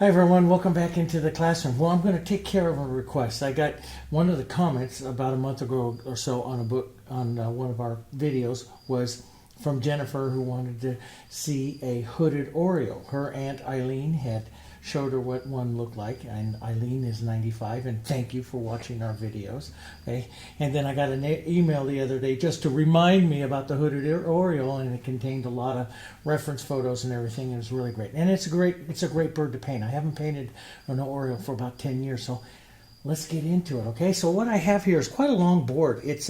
Hi everyone, welcome back into the classroom. Well, I'm going to take care of a request. I got one of the comments about a month ago or so on a book on one of our videos was from Jennifer, who wanted to see a hooded Oriole. Her Aunt Eileen had showed her what one looked like, and Eileen is 95, and thank you for watching our videos. Okay, and then I got an email the other day just to remind me about the hooded Oriole, and it contained a lot of reference photos and everything. It was really great, and it's a great bird to paint. I haven't painted an Oriole for about 10 years, so let's get into it. Okay, so what I have here is quite a long board. It's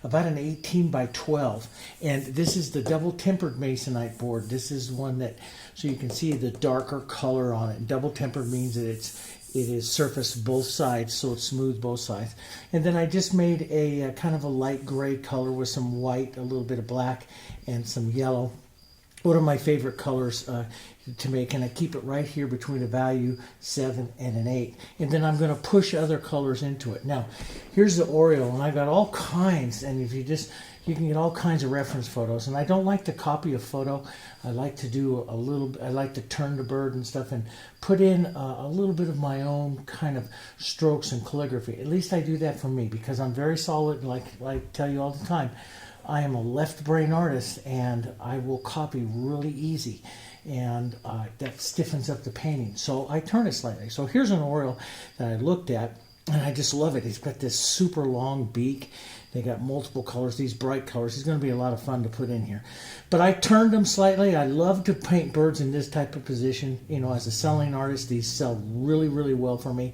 about an 18 by 12, and this is the double tempered masonite board. This is one that, so you can see the darker color on it. Double tempered means that it is surfaced both sides, so it's smooth both sides. And then I just made a kind of a light gray color with some white, a little bit of black, and some yellow. One of my favorite colors to make, and I keep it right here between a value 7 and an 8. And then I'm going to push other colors into it. Now, here's the Oriole, and I got all kinds, and if you can get all kinds of reference photos. And I don't like to copy a photo. I like to do I like to turn the bird and stuff and put in a little bit of my own kind of strokes and calligraphy. At least I do that for me, because I'm very solid, like I tell you all the time. I am a left brain artist, and I will copy really easy, and that stiffens up the painting. So I turn it slightly. So here's an Oriole that I looked at, and I just love it. He's got this super long beak. They got multiple colors, these bright colors. He's going to be a lot of fun to put in here. But I turned them slightly. I love to paint birds in this type of position. You know, as a selling artist, these sell really, really well for me.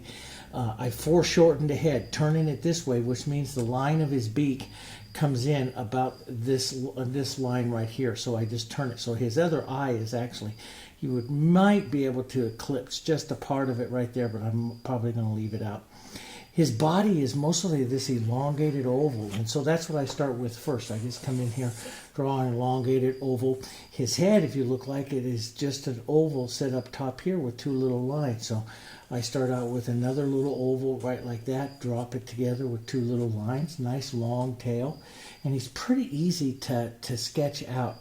I foreshortened the head, turning it this way, which means the line of his beak comes in about this line right here. So I just turn it. So his other eye is actually, you might be able to eclipse just a part of it right there, but I'm probably going to leave it out. His body is mostly this elongated oval, and so that's what I start with first. I just come in here, draw an elongated oval. His head, if you look like it, is just an oval set up top here with two little lines. So I start out with another little oval right like that, drop it together with two little lines, nice long tail, and he's pretty easy to sketch out.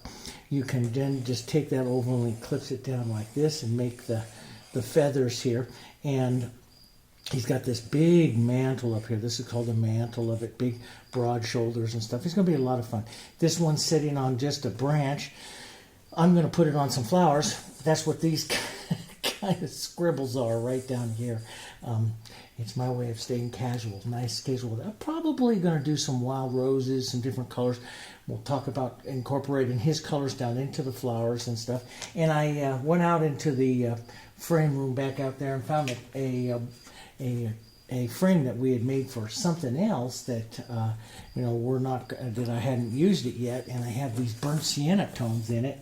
You can then just take that oval and eclipse it down like this and make the feathers here. And he's got this big mantle up here. This is called the mantle of it, big broad shoulders and stuff. It's going to be a lot of fun. This one's sitting on just a branch. I'm going to put it on some flowers. That's what these kind of scribbles are right down here. It's my way of staying casual, nice casual. I'm probably going to do some wild roses, some different colors. We'll talk about incorporating his colors down into the flowers and stuff. And I went out into the frame room back out there and found a frame that we had made for something else that that I hadn't used it yet, and I have these burnt sienna tones in it,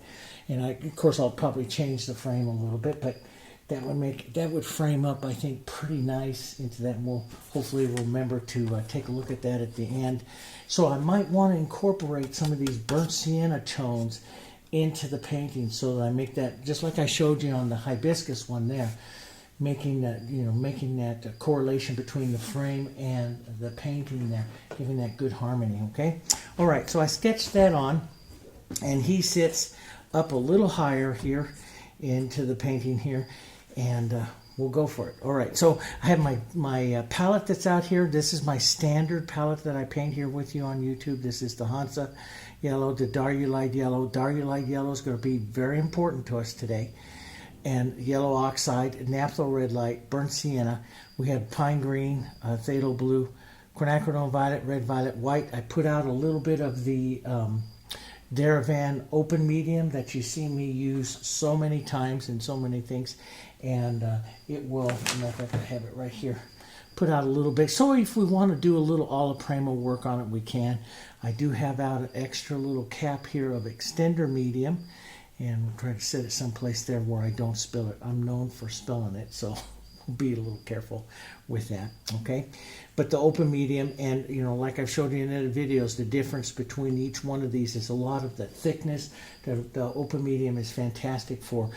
and of course I'll probably change the frame a little bit, but that would frame up, I think, pretty nice into that, and we'll hopefully remember to take a look at that at the end. So I might want to incorporate some of these burnt sienna tones into the painting, so that I make that just like I showed you on the hibiscus one there, making that correlation between the frame and the painting there, giving that good harmony. Okay, all right, so I sketched that on, and he sits up a little higher here into the painting here, and we'll go for it. All right, so I have my palette that's out here. This is my standard palette that I paint here with you on YouTube. This is the Hansa yellow, the Darulite yellow. Darulite yellow is going to be very important to us today. And yellow oxide, naphtha red light, burnt sienna. We had pine green, phthalo blue, quinacridone violet, red violet, white. I put out a little bit of the Derivan open medium that you see me use so many times in so many things. And it will, I have it right here, put out a little bit. So if we want to do a little alla prima work on it, we can. I do have out an extra little cap here of extender medium. And we'll try to set it someplace there where I don't spill it. I'm known for spilling it, so we'll be a little careful with that, okay? But the open medium, and like I've showed you in other videos, the difference between each one of these is a lot of the thickness. The open medium is fantastic for,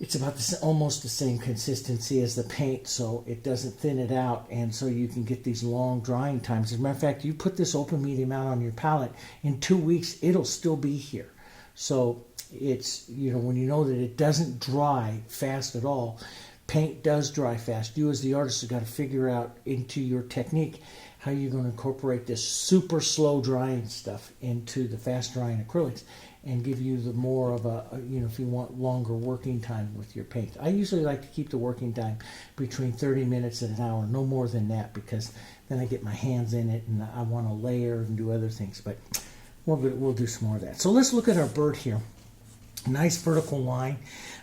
it's about almost the same consistency as the paint, so it doesn't thin it out, and so you can get these long drying times. As a matter of fact, you put this open medium out on your palette, in 2 weeks, it'll still be here. So it's, you know, when you know that it doesn't dry fast at all. Paint does dry fast. You as the artist have got to figure out into your technique how you're going to incorporate this super slow drying stuff into the fast drying acrylics and give you the more of a, you know, if you want longer working time with your paint. I usually like to keep the working time between 30 minutes and an hour, no more than that, because then I get my hands in it and I want to layer and do other things. But we'll do some more of that. So let's look at our bird here. Nice vertical line.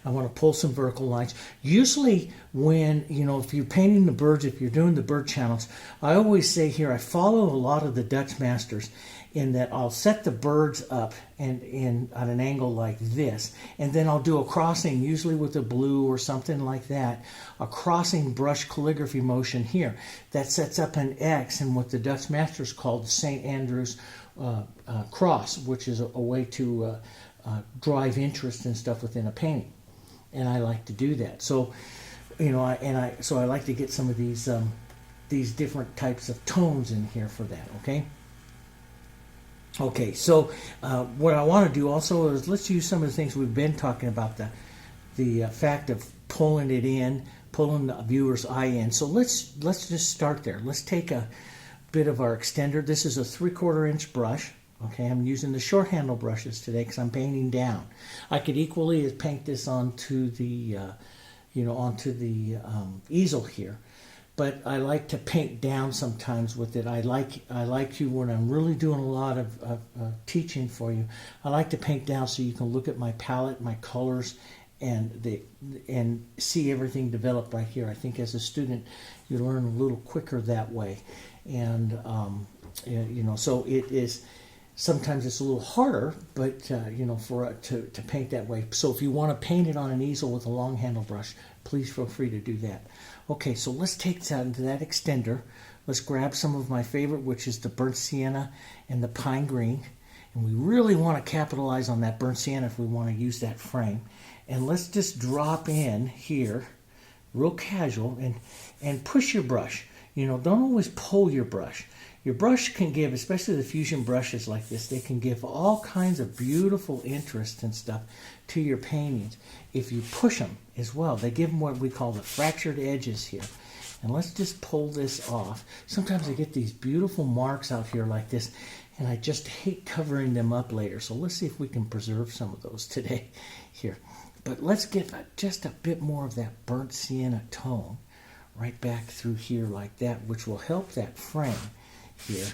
I want to pull some vertical lines. Usually when, you know, if you're painting the birds, if you're doing the bird channels, I always say here, I follow a lot of the Dutch masters in that I'll set the birds up and at an angle like this, and then I'll do a crossing, usually with a blue or something like that, a crossing brush calligraphy motion here that sets up an X in what the Dutch masters called the St. Andrew's cross, which is a way to drive interest and stuff within a painting, and I like to do that. So, you know, so I like to get some of these different types of tones in here for that. Okay, so what I want to do also is let's use some of the things we've been talking about, the fact of pulling it in, pulling the viewer's eye in. So let's just start there. Let's take a bit of our extender. This is a 3/4 inch brush. Okay, I'm using the short handle brushes today because I'm painting down. I could equally paint this onto the, onto the easel here, but I like to paint down sometimes with it. I like you when I'm really doing a lot of teaching for you. I like to paint down so you can look at my palette, my colors, and see everything develop right here. I think as a student, you learn a little quicker that way, and so it is. Sometimes it's a little harder, but to paint that way. So if you want to paint it on an easel with a long handle brush, please feel free to do that. Okay, so let's take that into that extender. Let's grab some of my favorite, which is the burnt sienna and the pine green. And we really want to capitalize on that burnt sienna if we want to use that frame. And let's just drop in here, real casual, and push your brush. You know, don't always pull your brush. Your brush can give, especially the fusion brushes like this, they can give all kinds of beautiful interest and stuff to your paintings if you push them as well. They give them what we call the fractured edges here. And let's just pull this off. Sometimes I get these beautiful marks out here like this, and I just hate covering them up later. So let's see if we can preserve some of those today here. But let's get just a bit more of that burnt sienna tone right back through here like that, which will help that frame here.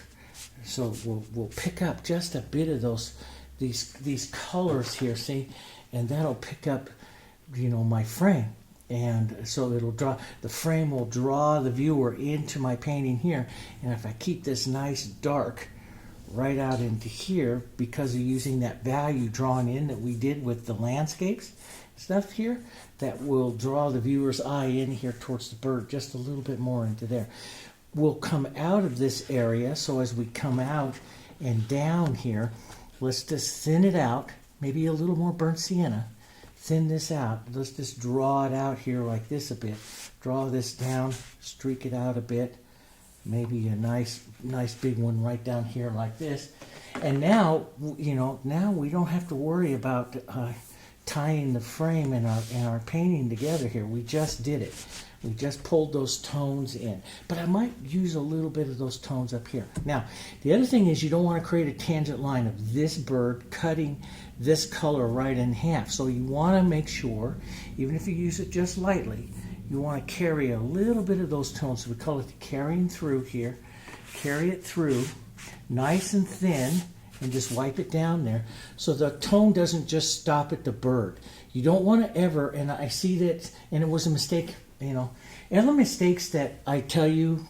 So we'll pick up just a bit of these colors here, see, and that'll pick up, my frame, and so the frame will draw the viewer into my painting here. And if I keep this nice dark right out into here, because of using that value drawn in that we did with the landscapes stuff here, that will draw the viewer's eye in here towards the bird just a little bit more into there. We'll come out of this area, so as we come out and down here, let's just thin it out, maybe a little more burnt sienna. Thin this out. Let's just draw it out here like this a bit. Draw this down, streak it out a bit. Maybe a nice big one right down here like this. And now, now we don't have to worry about tying the frame and our painting together here. We just did it. We just pulled those tones in. But I might use a little bit of those tones up here. Now, the other thing is you don't want to create a tangent line of this bird cutting this color right in half. So you want to make sure, even if you use it just lightly, you want to carry a little bit of those tones. So we call it the carrying through here. Carry it through, nice and thin, and just wipe it down there. So the tone doesn't just stop at the bird. You don't want to ever, and I see that, and it was a mistake, and the mistakes that I tell you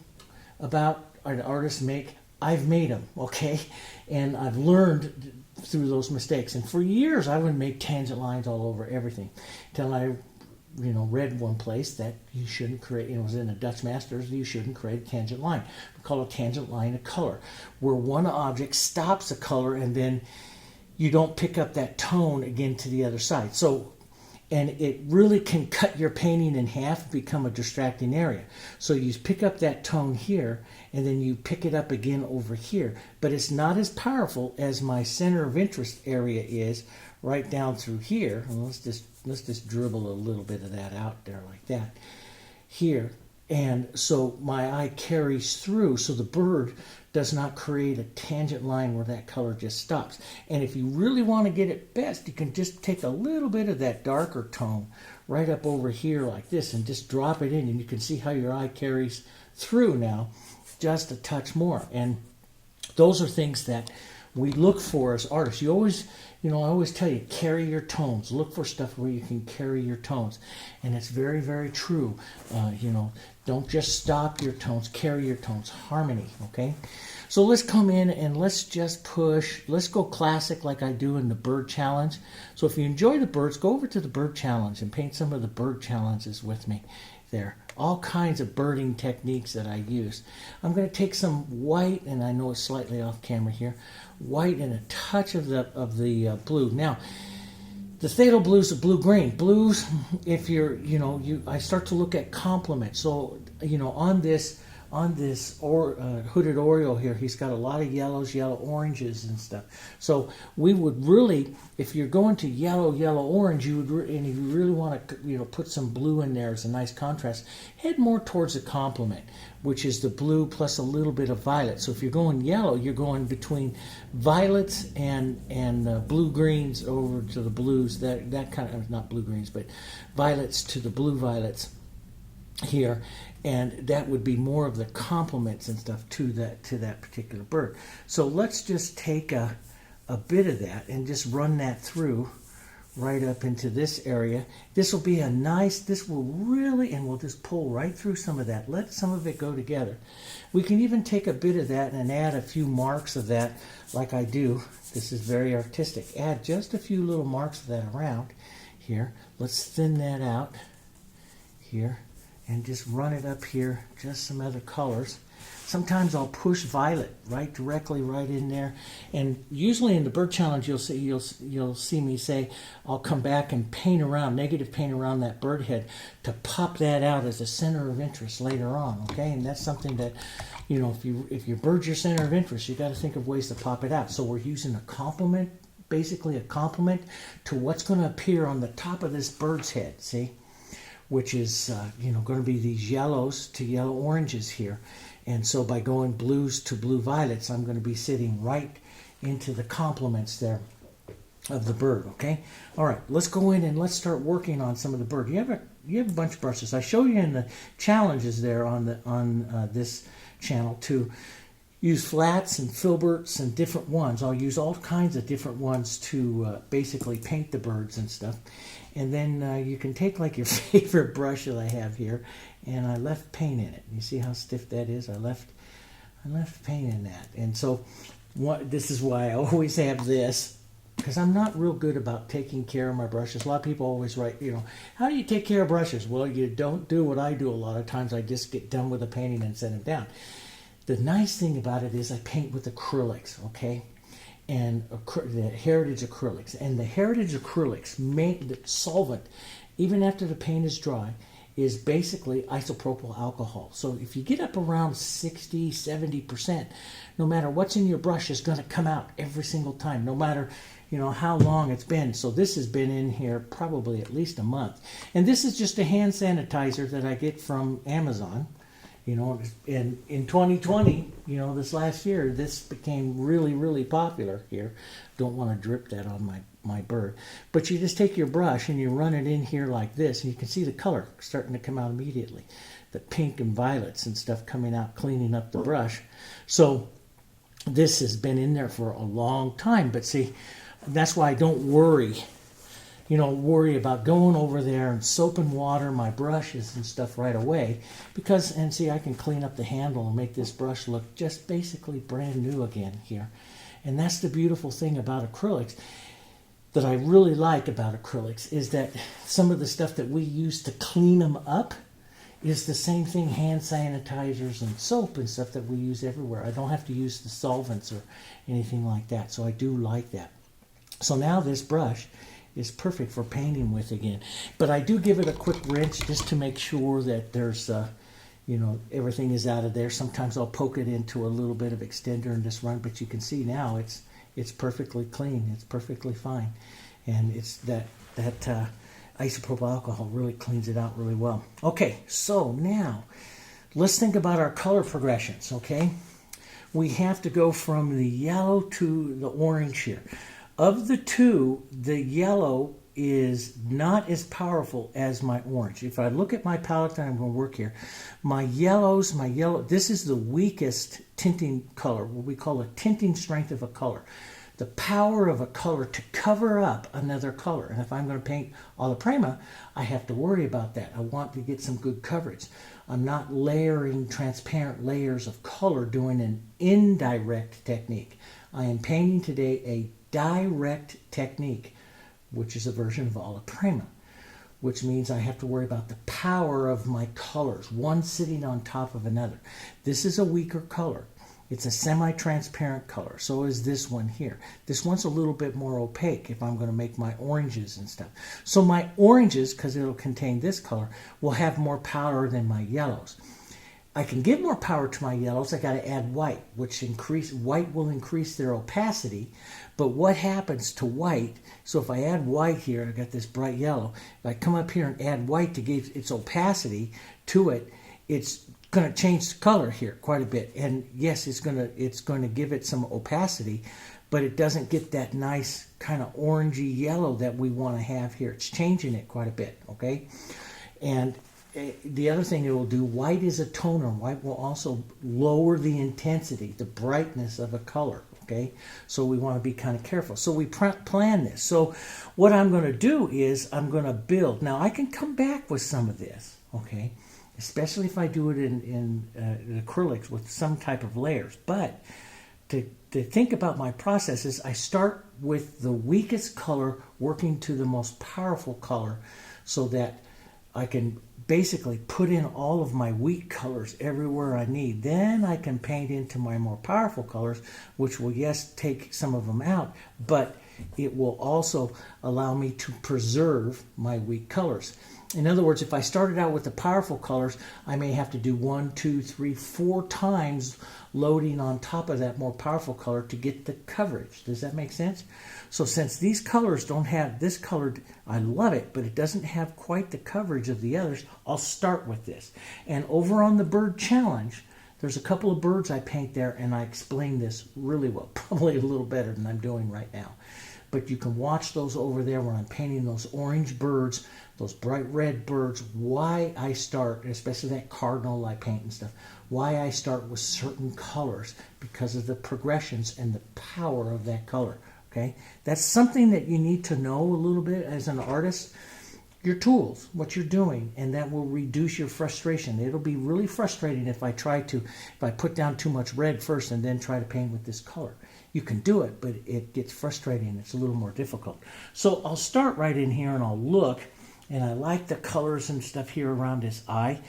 about or the artists make, I've made them, okay? And I've learned through those mistakes. And for years, I would make tangent lines all over everything until I, read one place that you shouldn't create, it was in the Dutch Masters, you shouldn't create a tangent line. We call a tangent line a color, where one object stops a color and then you don't pick up that tone again to the other side. So, and it really can cut your painting in half and become a distracting area. So you pick up that tone here, and then you pick it up again over here. But it's not as powerful as my center of interest area is right down through here. And let's just dribble a little bit of that out there like that here. And so my eye carries through, so the bird does not create a tangent line where that color just stops. And if you really want to get it best, you can just take a little bit of that darker tone right up over here like this and just drop it in, and you can see how your eye carries through now just a touch more. And those are things that we look for as artists. You always, I always tell you, carry your tones. Look for stuff where you can carry your tones. And it's very, very true. Don't just stop your tones, carry your tones. Harmony, okay? So let's come in and let's just push. Let's go classic like I do in the bird challenge. So if you enjoy the birds, go over to the bird challenge and paint some of the bird challenges with me there. All kinds of birding techniques that I use. I'm going to take some white, and I know it's slightly off camera here, white and a touch of the blue. Now, the phthalo blues are blue-green. Blues, if you're, I start to look at complements. So, on this Hooded Oriole here, he's got a lot of yellows, yellow oranges and stuff. So we would really, if you're going to yellow, orange, and you really want to, put some blue in there as a nice contrast, head more towards the complement, which is the blue plus a little bit of violet. So if you're going yellow, you're going between violets and blue greens over to the blues. That kind of, not blue greens, but violets to the blue violets here, and that would be more of the complements and stuff to that particular bird. So let's just take a bit of that and just run that through right up into this area. This will be this will really, and we'll just pull right through some of that. Let some of it go together. We can even take a bit of that and add a few marks of that like I do. This is very artistic. Add just a few little marks of that around here. Let's thin that out here. And just run it up here, just some other colors. Sometimes I'll push violet directly right in there. And usually in the bird challenge, you'll see me say, I'll come back and negative paint around that bird head to pop that out as a center of interest later on. Okay, and that's something that, if your bird's your center of interest, you got to think of ways to pop it out. So we're using a complement, basically a complement to what's going to appear on the top of this bird's head. See? Which is, going to be these yellows to yellow oranges here. And so by going blues to blue violets, I'm going to be sitting right into the complements there of the bird, okay? All right, let's go in and let's start working on some of the bird. You have a bunch of brushes. I show you in the challenges there on this channel to use flats and filberts and different ones. I'll use all kinds of different ones to basically paint the birds and stuff. And then you can take like your favorite brush that I have here, and I left paint in it. You see how stiff that is? I left paint in that. And so this is why I always have this, because I'm not real good about taking care of my brushes. A lot of people always write, how do you take care of brushes? Well, you don't do what I do a lot of times. I just get done with the painting and set them down. The nice thing about it is I paint with acrylics, okay? And the Heritage Acrylics. And the Heritage Acrylics, the solvent, even after the paint is dry, is basically isopropyl alcohol. So if you get up around 60, 70%, no matter what's in your brush is going to come out every single time, no matter how long it's been. So this has been in here probably at least a month. And this is just a hand sanitizer that I get from Amazon. And in 2020, this last year, this became really, really popular here. Don't want to drip that on my bird. But you just take your brush and you run it in here like this, and you can see the color starting to come out immediately. The pink and violets and stuff coming out, cleaning up the brush. So this has been in there for a long time. But see, that's why I don't worry about going over there and soap and water my brushes and stuff right away, and see, I can clean up the handle and make this brush look just basically brand new again here. And that's the beautiful thing about acrylics that I really like about acrylics, is that some of the stuff that we use to clean them up is the same thing, hand sanitizers and soap and stuff that we use everywhere. I don't have to use the solvents or anything like that, so I do like that. So now this brush is perfect for painting with again. But I do give it a quick rinse just to make sure that there's, everything is out of there. Sometimes I'll poke it into a little bit of extender and just run, but you can see now it's perfectly clean. It's perfectly fine. And it's that isopropyl alcohol really cleans it out really well. Okay, so now let's think about our color progressions, okay? We have to go from the yellow to the orange here. Of the two, the yellow is not as powerful as my orange. If I look at my palette that I'm going to work here, my yellow, this is the weakest tinting color, what we call a tinting strength of a color. The power of a color to cover up another color. And if I'm going to paint alla prima, I have to worry about that. I want to get some good coverage. I'm not layering transparent layers of color doing an indirect technique. I am painting today a direct technique, which is a version of alla prima, which means I have to worry about the power of my colors, one sitting on top of another. This is a weaker color. It's a semi-transparent color. So is this one here. This one's a little bit more opaque if I'm going to make my oranges and stuff. So my oranges, because it'll contain this color, will have more power than my yellows. I can give more power to my yellows. I got to add white, white will increase their opacity. But what happens to white? So if I add white here, I got this bright yellow. If I come up here and add white to give its opacity to it, it's going to change the color here quite a bit. And yes, it's going to give it some opacity, but it doesn't get that nice kind of orangey yellow that we want to have here. It's changing it quite a bit, okay? And the other thing it will do, white is a toner. White will also lower the intensity, the brightness of a color, okay? So we want to be kind of careful. So we plan this. So what I'm going to do is I'm going to build. Now I can come back with some of this, okay? Especially if I do it in acrylics with some type of layers. But to think about my processes, I start with the weakest color working to the most powerful color so that I can basically put in all of my weak colors everywhere I need. Then I can paint into my more powerful colors, which will, yes, take some of them out, but it will also allow me to preserve my weak colors. In other words, if I started out with the powerful colors, I may have to do 1, 2, 3, 4 times loading on top of that more powerful color to get the coverage. Does that make sense? So since these colors don't have this color, I love it, but it doesn't have quite the coverage of the others, I'll start with this. And over on the bird challenge, there's a couple of birds I paint there, and I explain this really well, probably a little better than I'm doing right now. But you can watch those over there when I'm painting those orange birds, those bright red birds, why I start, especially that cardinal I paint and stuff, why I start with certain colors because of the progressions and the power of that color, okay? That's something that you need to know a little bit as an artist, your tools, what you're doing, and that will reduce your frustration. It'll be really frustrating if I put down too much red first and then try to paint with this color. You can do it, but it gets frustrating. It's a little more difficult. So I'll start right in here and I'll look, and I like the colors and stuff here around his eye.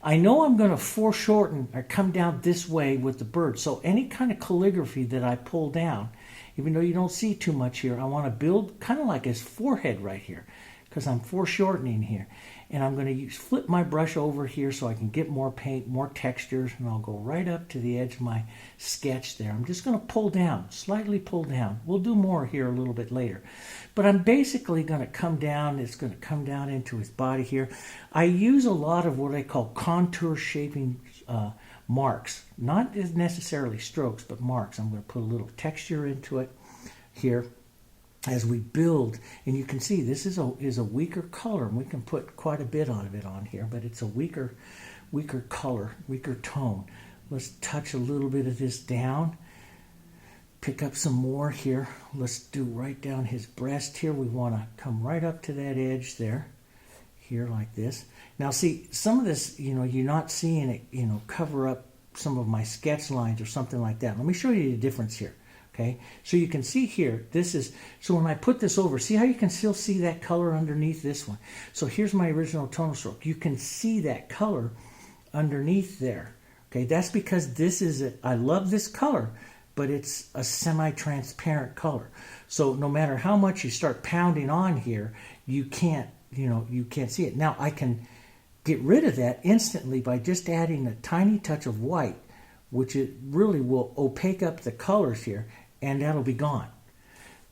I know I'm going to foreshorten or come down this way with the bird. So any kind of calligraphy that I pull down, even though you don't see too much here, I want to build kind of like his forehead right here because I'm foreshortening here. And I'm going to flip my brush over here so I can get more paint, more textures, and I'll go right up to the edge of my sketch there. I'm just going to pull down, slightly pull down. We'll do more here a little bit later. But I'm basically going to come down. It's going to come down into his body here. I use a lot of what I call contour shaping marks. Not necessarily strokes, but marks. I'm going to put a little texture into it here as we build, and you can see this is a weaker color, and we can put quite a bit of it on here, but it's a weaker color, weaker tone. Let's touch a little bit of this down, pick up some more here. Let's do right down his breast here. We want to come right up to that edge there, here like this. Now see, some of this, you're not seeing it, cover up some of my sketch lines or something like that. Let me show you the difference here. Okay, so you can see here, so when I put this over, see how you can still see that color underneath this one? So here's my original tonal stroke. You can see that color underneath there. Okay, that's because I love this color, but it's a semi-transparent color. So no matter how much you start pounding on here, you can't see it. Now I can get rid of that instantly by just adding a tiny touch of white, which it really will opaque up the colors here, and that'll be gone.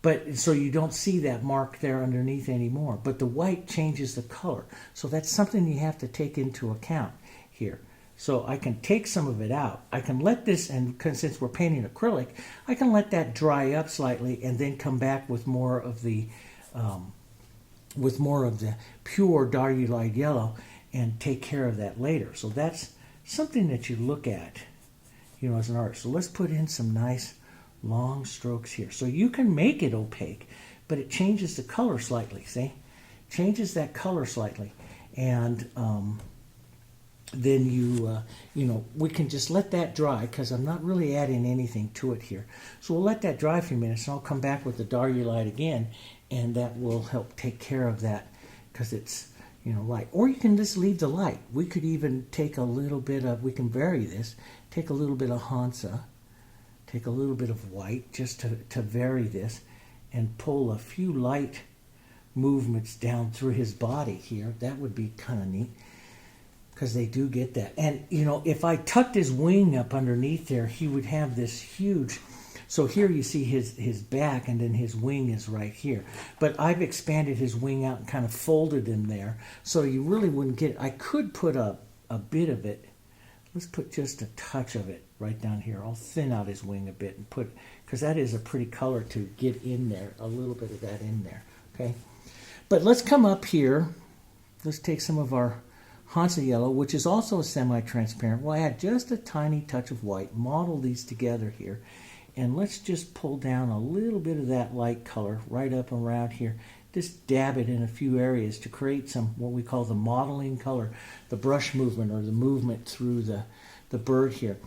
But so you don't see that mark there underneath anymore. But the white changes the color. So that's something you have to take into account here. So I can take some of it out. I can let this, and since we're painting acrylic, I can let that dry up slightly and then come back with more of the pure Darulite yellow and take care of that later. So that's something that you look at, you know, as an artist. So let's put in some nice long strokes here. So you can make it opaque, but it changes the color slightly, see? Changes that color slightly. And then you know, we can just let that dry because I'm not really adding anything to it here. So we'll let that dry for a few minutes and I'll come back with the Darulite again, and that will help take care of that because it's, you know, light. Or you can just leave the light. We could even take a little bit of, we can vary this, take a little bit of Hansa, take a little bit of white just to vary this, and pull a few light movements down through his body here. That would be kind of neat because they do get that. And, you know, if I tucked his wing up underneath there, he would have this huge, so here you see his back and then his wing is right here. But I've expanded his wing out and kind of folded him there so you really wouldn't get it. I could put a bit of it. Let's put just a touch of it right down here. I'll thin out his wing a bit and put, because that is a pretty color to get in there, a little bit of that in there, okay? But let's come up here. Let's take some of our Hansa yellow, which is also a semi-transparent. We'll add just a tiny touch of white, model these together here, and let's just pull down a little bit of that light color right up around here. Just dab it in a few areas to create some, what we call the modeling color, the brush movement or the movement through the bird here.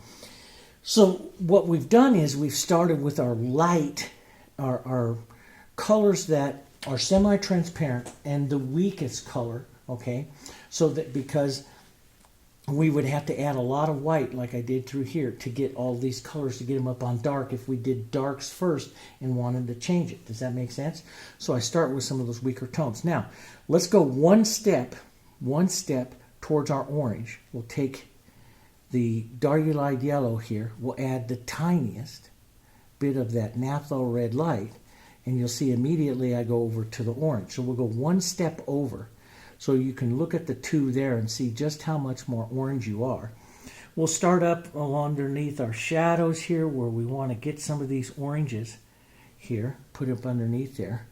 So what we've done is we've started with our light, our colors that are semi-transparent and the weakest color, okay? So that because we would have to add a lot of white like I did through here to get all these colors, to get them up on dark if we did darks first and wanted to change it. Does that make sense? So I start with some of those weaker tones. Now, let's go one step towards our orange. We'll take the Darulite yellow here. We'll add the tiniest bit of that naphthol red light, and you'll see immediately I go over to the orange. So we'll go one step over. So you can look at the two there and see just how much more orange you are. We'll start up underneath our shadows here where we want to get some of these oranges here, put up underneath there.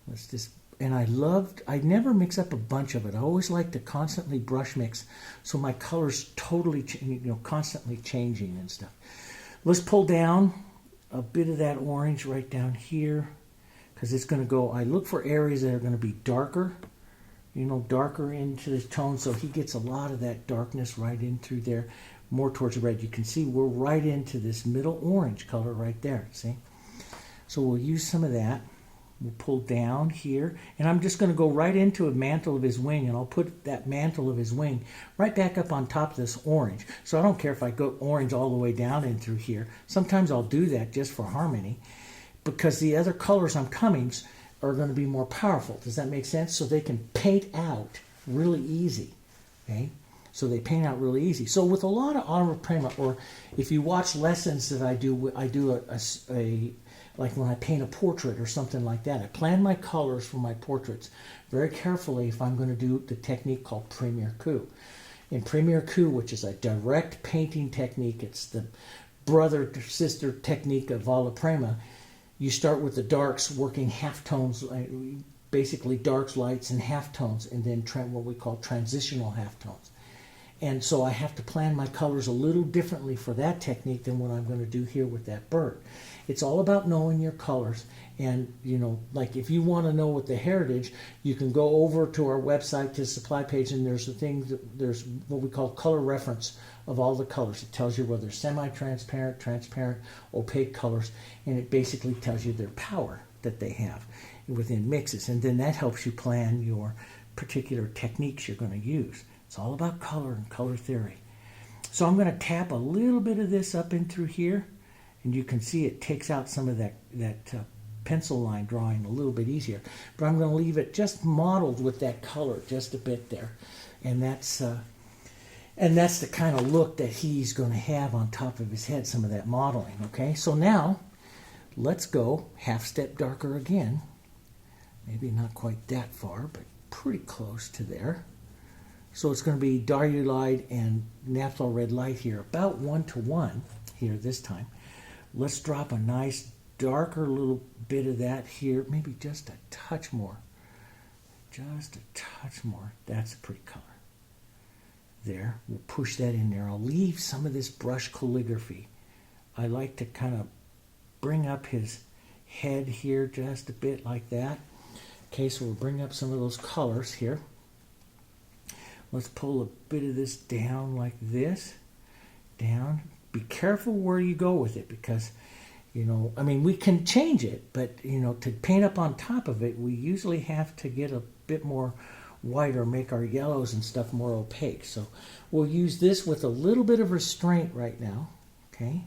Let's just, and I never mix up a bunch of it. I always like to constantly brush mix so my color's totally, you know, constantly changing and stuff. Let's pull down a bit of that orange right down here because it's going to go, I look for areas that are going to be darker, you know, darker into the tone, so he gets a lot of that darkness right in through there, more towards the red. You can see we're right into this middle orange color right there, see? So we'll use some of that. We'll pull down here, and I'm just going to go right into a mantle of his wing, and I'll put that mantle of his wing right back up on top of this orange. So I don't care if I go orange all the way down in through here. Sometimes I'll do that just for harmony, because the other colors I'm coming are going to be more powerful. Does that make sense? So they can paint out really easy, okay? So they paint out really easy. So with a lot of agua prima, or if you watch lessons that I do a like when I paint a portrait or something like that, I plan my colors for my portraits very carefully if I'm going to do the technique called Premier Coup. In Premier Coup, which is a direct painting technique, it's the brother-sister technique of agua prima. You start with the darks, working halftones, basically darks, lights, and halftones, and then what we call transitional halftones. And so I have to plan my colors a little differently for that technique than what I'm going to do here with that bird. It's all about knowing your colors. And, you know, like if you want to know what the heritage, you can go over to our website, to the supply page, and there's a thing, there's what we call color reference of all the colors. It tells you whether semi-transparent, transparent, opaque colors, and it basically tells you their power that they have within mixes. And then that helps you plan your particular techniques you're going to use. It's all about color and color theory. So I'm going to tap a little bit of this up in through here, and you can see it takes out some of that pencil line drawing a little bit easier. But I'm going to leave it just modeled with that color just a bit there. And that's the kind of look that he's going to have on top of his head, some of that modeling, okay? So now, let's go half step darker again. Maybe not quite that far, but pretty close to there. So it's going to be Diarylite and Naphthalene Red Light here, about 1-to-1 here this time. Let's drop a nice darker little bit of that here, maybe just a touch more. Just a touch more. That's a pretty color. There, we'll push that in there. I'll leave some of this brush calligraphy. I like to kind of bring up his head here just a bit like that. Okay, so we'll bring up some of those colors here. Let's pull a bit of this down like this. Down. Be careful where you go with it because, you know, I mean, we can change it, but, you know, to paint up on top of it, we usually have to get a bit more white or make our yellows and stuff more opaque. So we'll use this with a little bit of restraint right now. Okay.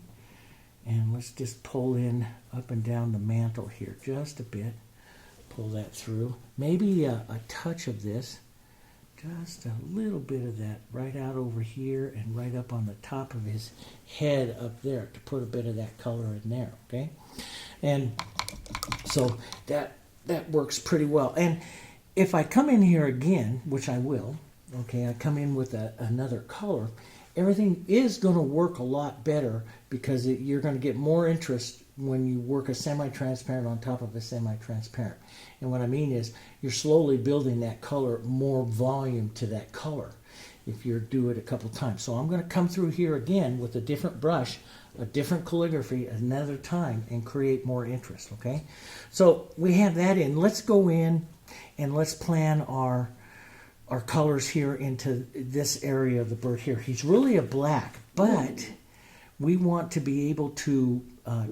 And let's just pull in up and down the mantle here just a bit. Pull that through. Maybe a touch of this. Just a little bit of that right out over here and right up on the top of his head up there to put a bit of that color in there, okay? And so that works pretty well. And if I come in here again, which I will, okay, I come in with another color, everything is going to work a lot better because you're going to get more interest when you work a semi-transparent on top of a semi-transparent. And what I mean is you're slowly building that color, more volume to that color if you do it a couple times. So I'm going to come through here again with a different brush, a different calligraphy another time and create more interest, okay? So we have that in. Let's go in and let's plan our colors here into this area of the bird here. He's really a black, but we want to be able to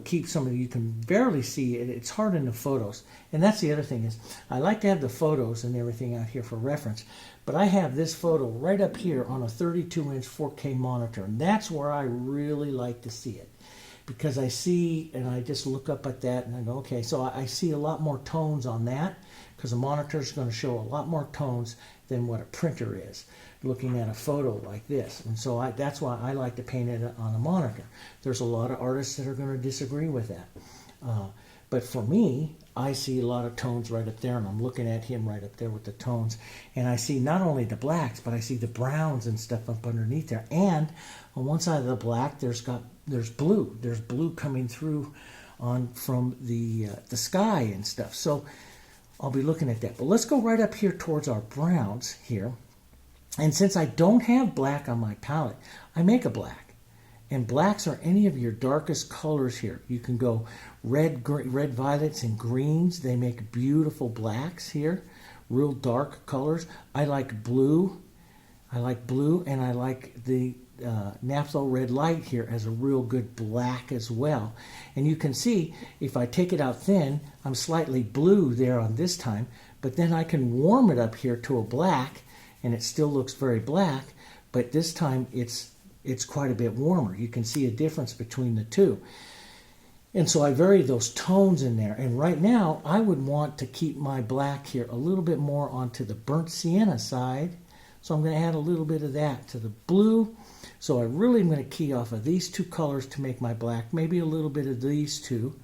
keep some of you can barely see it. It's hard in the photos. And that's the other thing is I like to have the photos and everything out here for reference. But I have this photo right up here on a 32-inch 4K monitor. And that's where I really like to see it. Because I see, and I just look up at that and I go, okay, so I see a lot more tones on that. Because a monitor is going to show a lot more tones than what a printer is looking at a photo like this. And so that's why I like to paint it on a monitor. There's a lot of artists that are going to disagree with that. But for me, I see a lot of tones right up there, and I'm looking at him right up there with the tones. And I see not only the blacks, but I see the browns and stuff up underneath there. And on one side of the black, there's blue. There's blue coming through from the sky and stuff. So I'll be looking at that. But let's go right up here towards our browns here. And since I don't have black on my palette, I make a black. And blacks are any of your darkest colors here. You can go red, violets, and greens. They make beautiful blacks here. Real dark colors. I like blue. And I like the Naphthalene Red Light here as a real good black as well. And you can see, if I take it out thin, I'm slightly blue there on this time. But then I can warm it up here to a black, and it still looks very black, but this time it's quite a bit warmer. You can see a difference between the two. And so I vary those tones in there. And right now, I would want to keep my black here a little bit more onto the burnt sienna side. So I'm going to add a little bit of that to the blue. So I really am going to key off of these two colors to make my black. Maybe a little bit of these two,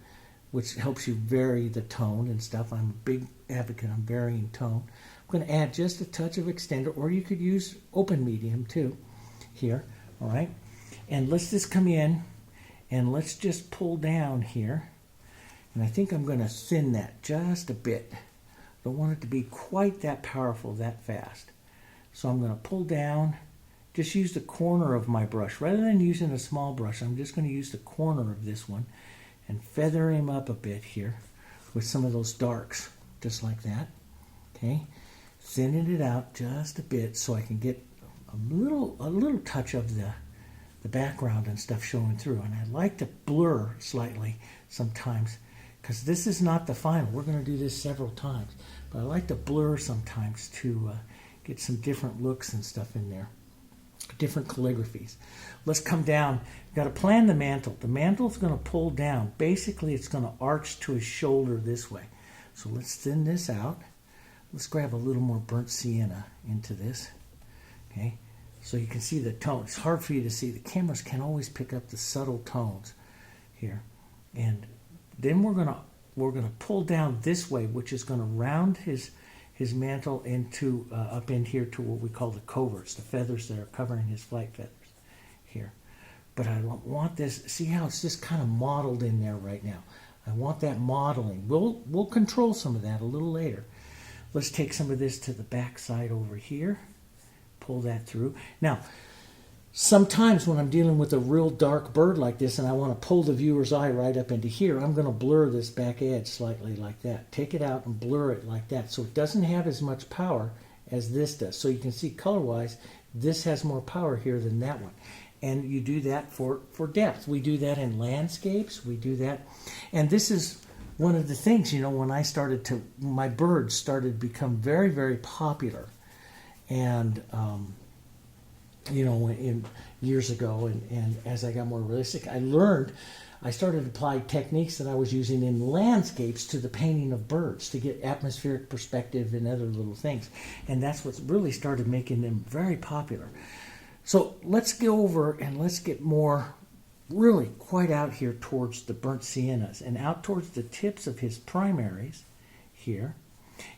which helps you vary the tone and stuff. I'm a big advocate on varying tone. I'm going to add just a touch of extender, or you could use open medium too here, all right? And let's just come in and let's just pull down here. And I think I'm going to thin that just a bit. Don't want it to be quite that powerful that fast. So I'm going to pull down, just use the corner of my brush. Rather than using a small brush, I'm just going to use the corner of this one and feather him up a bit here with some of those darks, just like that, okay? Thinning it out just a bit so I can get a little touch of the background and stuff showing through. And I like to blur slightly sometimes because this is not the final. We're going to do this several times. But I like to blur sometimes to get some different looks and stuff in there. Different calligraphies. Let's come down. You've got to plan the mantle. The mantle's going to pull down. Basically, it's going to arch to his shoulder this way. So let's thin this out. Let's grab a little more burnt sienna into this, okay? So you can see the tone. It's hard for you to see. The cameras can always pick up the subtle tones here. And Then we're gonna pull down this way, which is gonna round his mantle into up in here to what we call the coverts, the feathers that are covering his flight feathers here. But I don't want this. See how it's just kind of mottled in there right now. I want that modeling. We'll control some of that a little later. Let's take some of this to the back side over here. Pull that through. Now, sometimes when I'm dealing with a real dark bird like this and I want to pull the viewer's eye right up into here, I'm going to blur this back edge slightly like that. Take it out and blur it like that so it doesn't have as much power as this does. So you can see color-wise, this has more power here than that one. And you do that for depth. We do that in landscapes. We do that. And this is one of the things, you know, when I started to, my birds started to become very, very popular. And, you know, in years ago, and as I got more realistic, I started to apply techniques that I was using in landscapes to the painting of birds to get atmospheric perspective and other little things. And that's what really started making them very popular. So let's go over and let's get more really quite out here towards the burnt siennas and out towards the tips of his primaries here.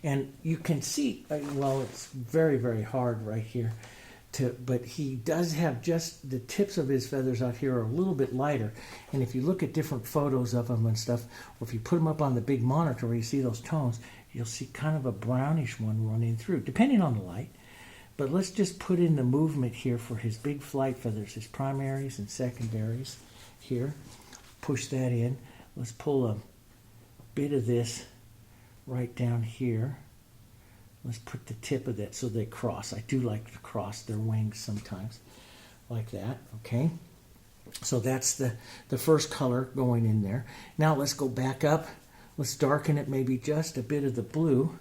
And you can see, well, it's very, very hard right here. But he does have just the tips of his feathers out here are a little bit lighter. And if you look at different photos of them and stuff, or if you put them up on the big monitor where you see those tones, you'll see kind of a brownish one running through, depending on the light. But let's just put in the movement here for his big flight feathers, his primaries and secondaries here. Push that in. Let's pull a bit of this right down here. Let's put the tip of that so they cross. I do like to cross their wings sometimes like that, okay? So that's the first color going in there. Now let's go back up. Let's darken it maybe just a bit of the blue.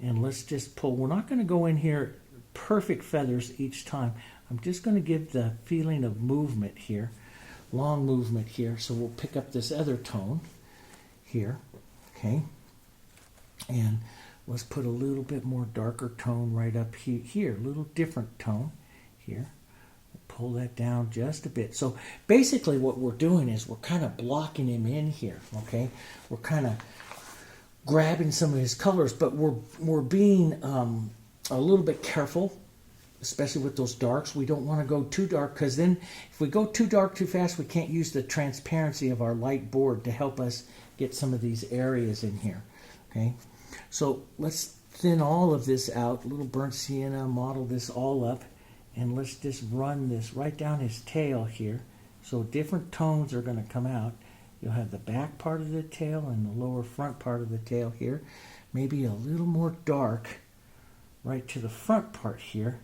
And let's just pull. We're not going to go in here perfect feathers each time. I'm just going to give the feeling of movement here, long movement here. So we'll pick up this other tone here, okay? And let's put a little bit more darker tone right up here, a little different tone here. Pull that down just a bit. So basically what we're doing is we're kind of blocking him in here, okay? We're kind of grabbing some of his colors, but we're being a little bit careful, especially with those darks. We don't want to go too dark because then if we go too dark too fast, we can't use the transparency of our light board to help us get some of these areas in here, okay? So let's thin all of this out, a little burnt sienna, model this all up, and let's just run this right down his tail here. So different tones are going to come out. You'll have the back part of the tail and the lower front part of the tail here. Maybe a little more dark right to the front part here,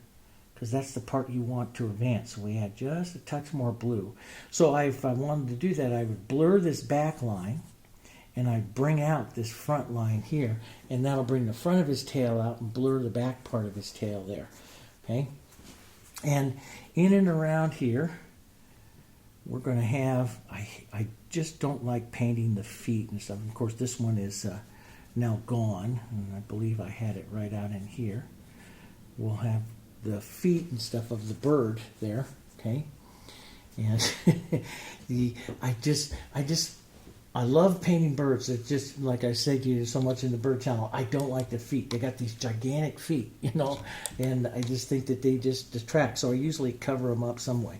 because that's the part you want to advance. So we add just a touch more blue. So if I wanted to do that, I would blur this back line, and I bring out this front line here, and that'll bring the front of his tail out and blur the back part of his tail there. Okay? And in and around here, we're going to have, I just don't like painting the feet and stuff. Of course, this one is now gone, and I believe I had it right out in here. We'll have the feet and stuff of the bird there, okay? And I love painting birds. It's just, like I said to you so much in the bird channel, I don't like the feet. They got these gigantic feet, you know, and I just think that they just distract. So I usually cover them up some way.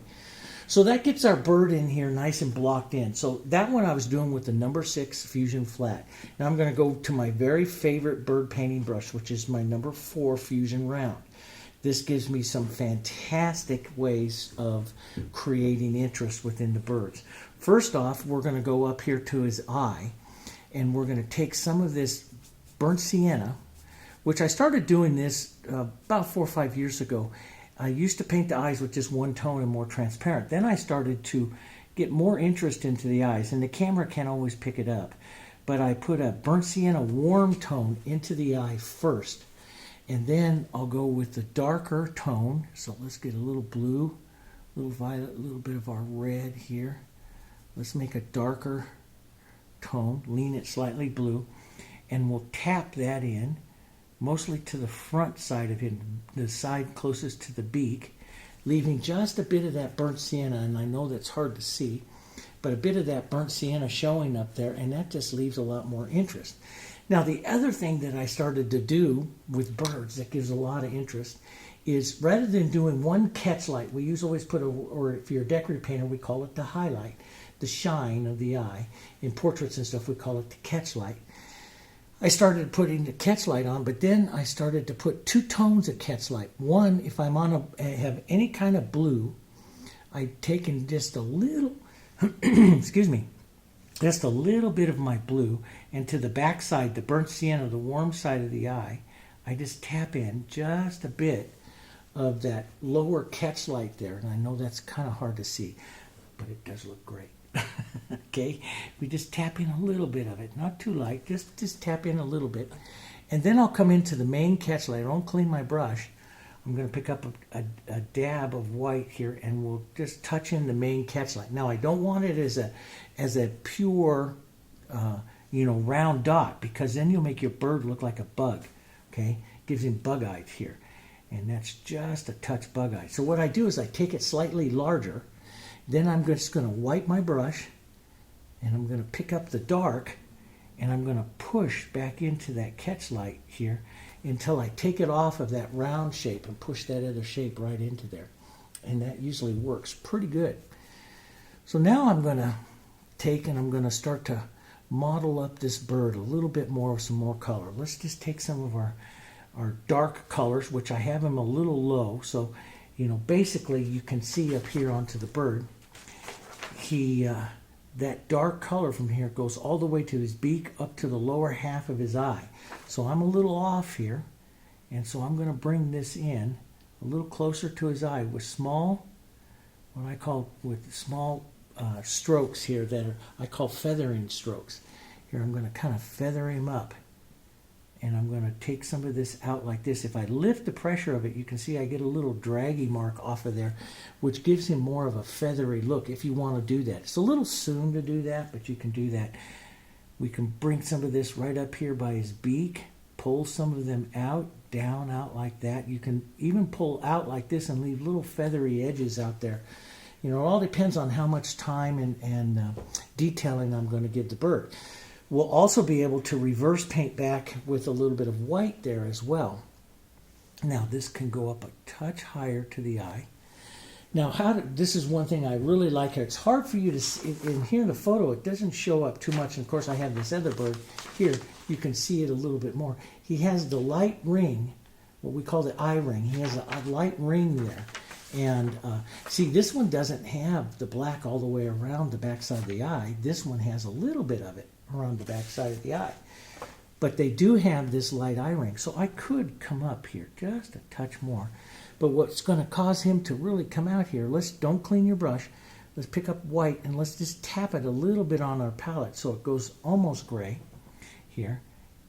So that gets our bird in here nice and blocked in. So that one I was doing with the number 6 Fusion Flat. Now I'm going to go to my very favorite bird painting brush, which is my number 4 Fusion Round. This gives me some fantastic ways of creating interest within the birds. First off, we're going to go up here to his eye, and we're going to take some of this burnt sienna, which I started doing this about 4 or 5 years ago. I used to paint the eyes with just one tone and more transparent. Then I started to get more interest into the eyes, and the camera can't always pick it up. But I put a burnt sienna warm tone into the eye first, and then I'll go with the darker tone. So let's get a little blue, a little violet, a little bit of our red here. Let's make a darker tone, lean it slightly blue, and we'll tap that in, mostly to the front side of him, the side closest to the beak, leaving just a bit of that burnt sienna, and I know that's hard to see, but a bit of that burnt sienna showing up there, and that just leaves a lot more interest. Now, the other thing that I started to do with birds that gives a lot of interest is, rather than doing one catch light, we always put, or if you're a decorative painter, we call it the highlight, the shine of the eye. In portraits and stuff, we call it the catch light. I started putting the catch light on, but then I started to put 2 tones of catch light. One, if I'm have any kind of blue, I've taken just a little, excuse me, just a little bit of my blue, and to the back side, the burnt sienna, the warm side of the eye, I just tap in just a bit of that lower catch light there. And I know that's kind of hard to see, but it does look great. Okay, we just tap in a little bit of it, not too light, just tap in a little bit. And then I'll come into the main catch light. I don't clean my brush. I'm going to pick up a dab of white here, and we'll just touch in the main catch light. Now, I don't want it as a pure, round dot, because then you'll make your bird look like a bug. Okay, gives him bug-eyed here, and that's just a touch bug-eyed. So what I do is I take it slightly larger. Then I'm just going to wipe my brush, and I'm going to pick up the dark, and I'm going to push back into that catch light here until I take it off of that round shape and push that other shape right into there. And that usually works pretty good. So now I'm going to take and I'm going to start to model up this bird a little bit more with some more color. Let's just take some of our dark colors, which I have them a little low. So, basically you can see up here onto the bird, that dark color from here goes all the way to his beak up to the lower half of his eye. So I'm a little off here, and so I'm going to bring this in a little closer to his eye with small, strokes here that I call feathering strokes. Here I'm going to kind of feather him up, and I'm going to take some of this out like this. If I lift the pressure of it, you can see I get a little draggy mark off of there, which gives him more of a feathery look if you want to do that. It's a little soon to do that, but you can do that. We can bring some of this right up here by his beak, pull some of them out, down, out like that. You can even pull out like this and leave little feathery edges out there. It all depends on how much time and detailing I'm going to give the bird. We'll also be able to reverse paint back with a little bit of white there as well. Now this can go up a touch higher to the eye. Now this is one thing I really like here. It's hard for you to see, in here in the photo it doesn't show up too much, and of course I have this other bird here. You can see it a little bit more. He has the light ring, what we call the eye ring. He has a light ring there. And see, this one doesn't have the black all the way around the backside of the eye. This one has a little bit of it around the backside of the eye. But they do have this light eye ring. So I could come up here just a touch more. But what's going to cause him to really come out here, don't clean your brush. Let's pick up white and let's just tap it a little bit on our palette so it goes almost gray here.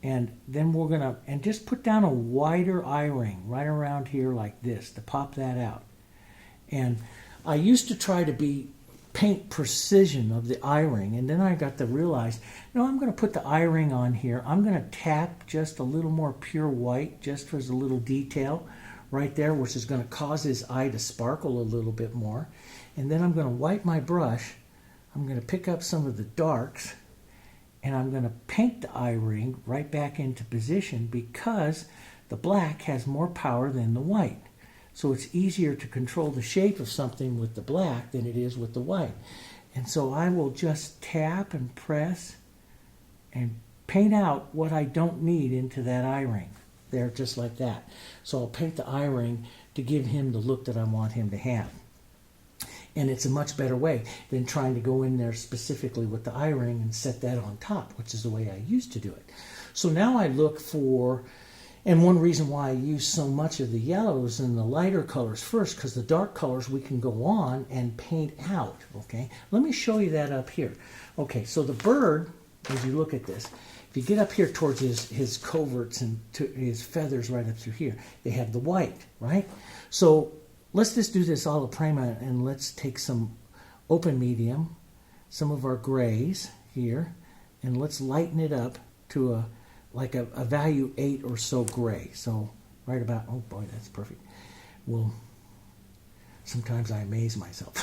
And then we're going to, and just put down a wider eye ring right around here like this to pop that out. And I used to try to paint precision of the eye ring, and then I got to realize, no, I'm going to put the eye ring on here. I'm going to tap just a little more pure white just for a little detail right there, which is going to cause his eye to sparkle a little bit more. And then I'm going to wipe my brush. I'm going to pick up some of the darks, and I'm going to paint the eye ring right back into position because the black has more power than the white. So it's easier to control the shape of something with the black than it is with the white. And so I will just tap and press and paint out what I don't need into that eye ring. There, just like that. So I'll paint the eye ring to give him the look that I want him to have. And it's a much better way than trying to go in there specifically with the eye ring and set that on top, which is the way I used to do it. So now I look for, and one reason why I use so much of the yellows and the lighter colors first, because the dark colors we can go on and paint out, okay? Let me show you that up here. Okay, so the bird, as you look at this, if you get up here towards his coverts and to his feathers right up through here, they have the white, right? So let's just do this alla prima, and let's take some open medium, some of our grays here, and let's lighten it up to a value 8 or so gray. So right about, oh boy, that's perfect. We'll sometimes I amaze myself.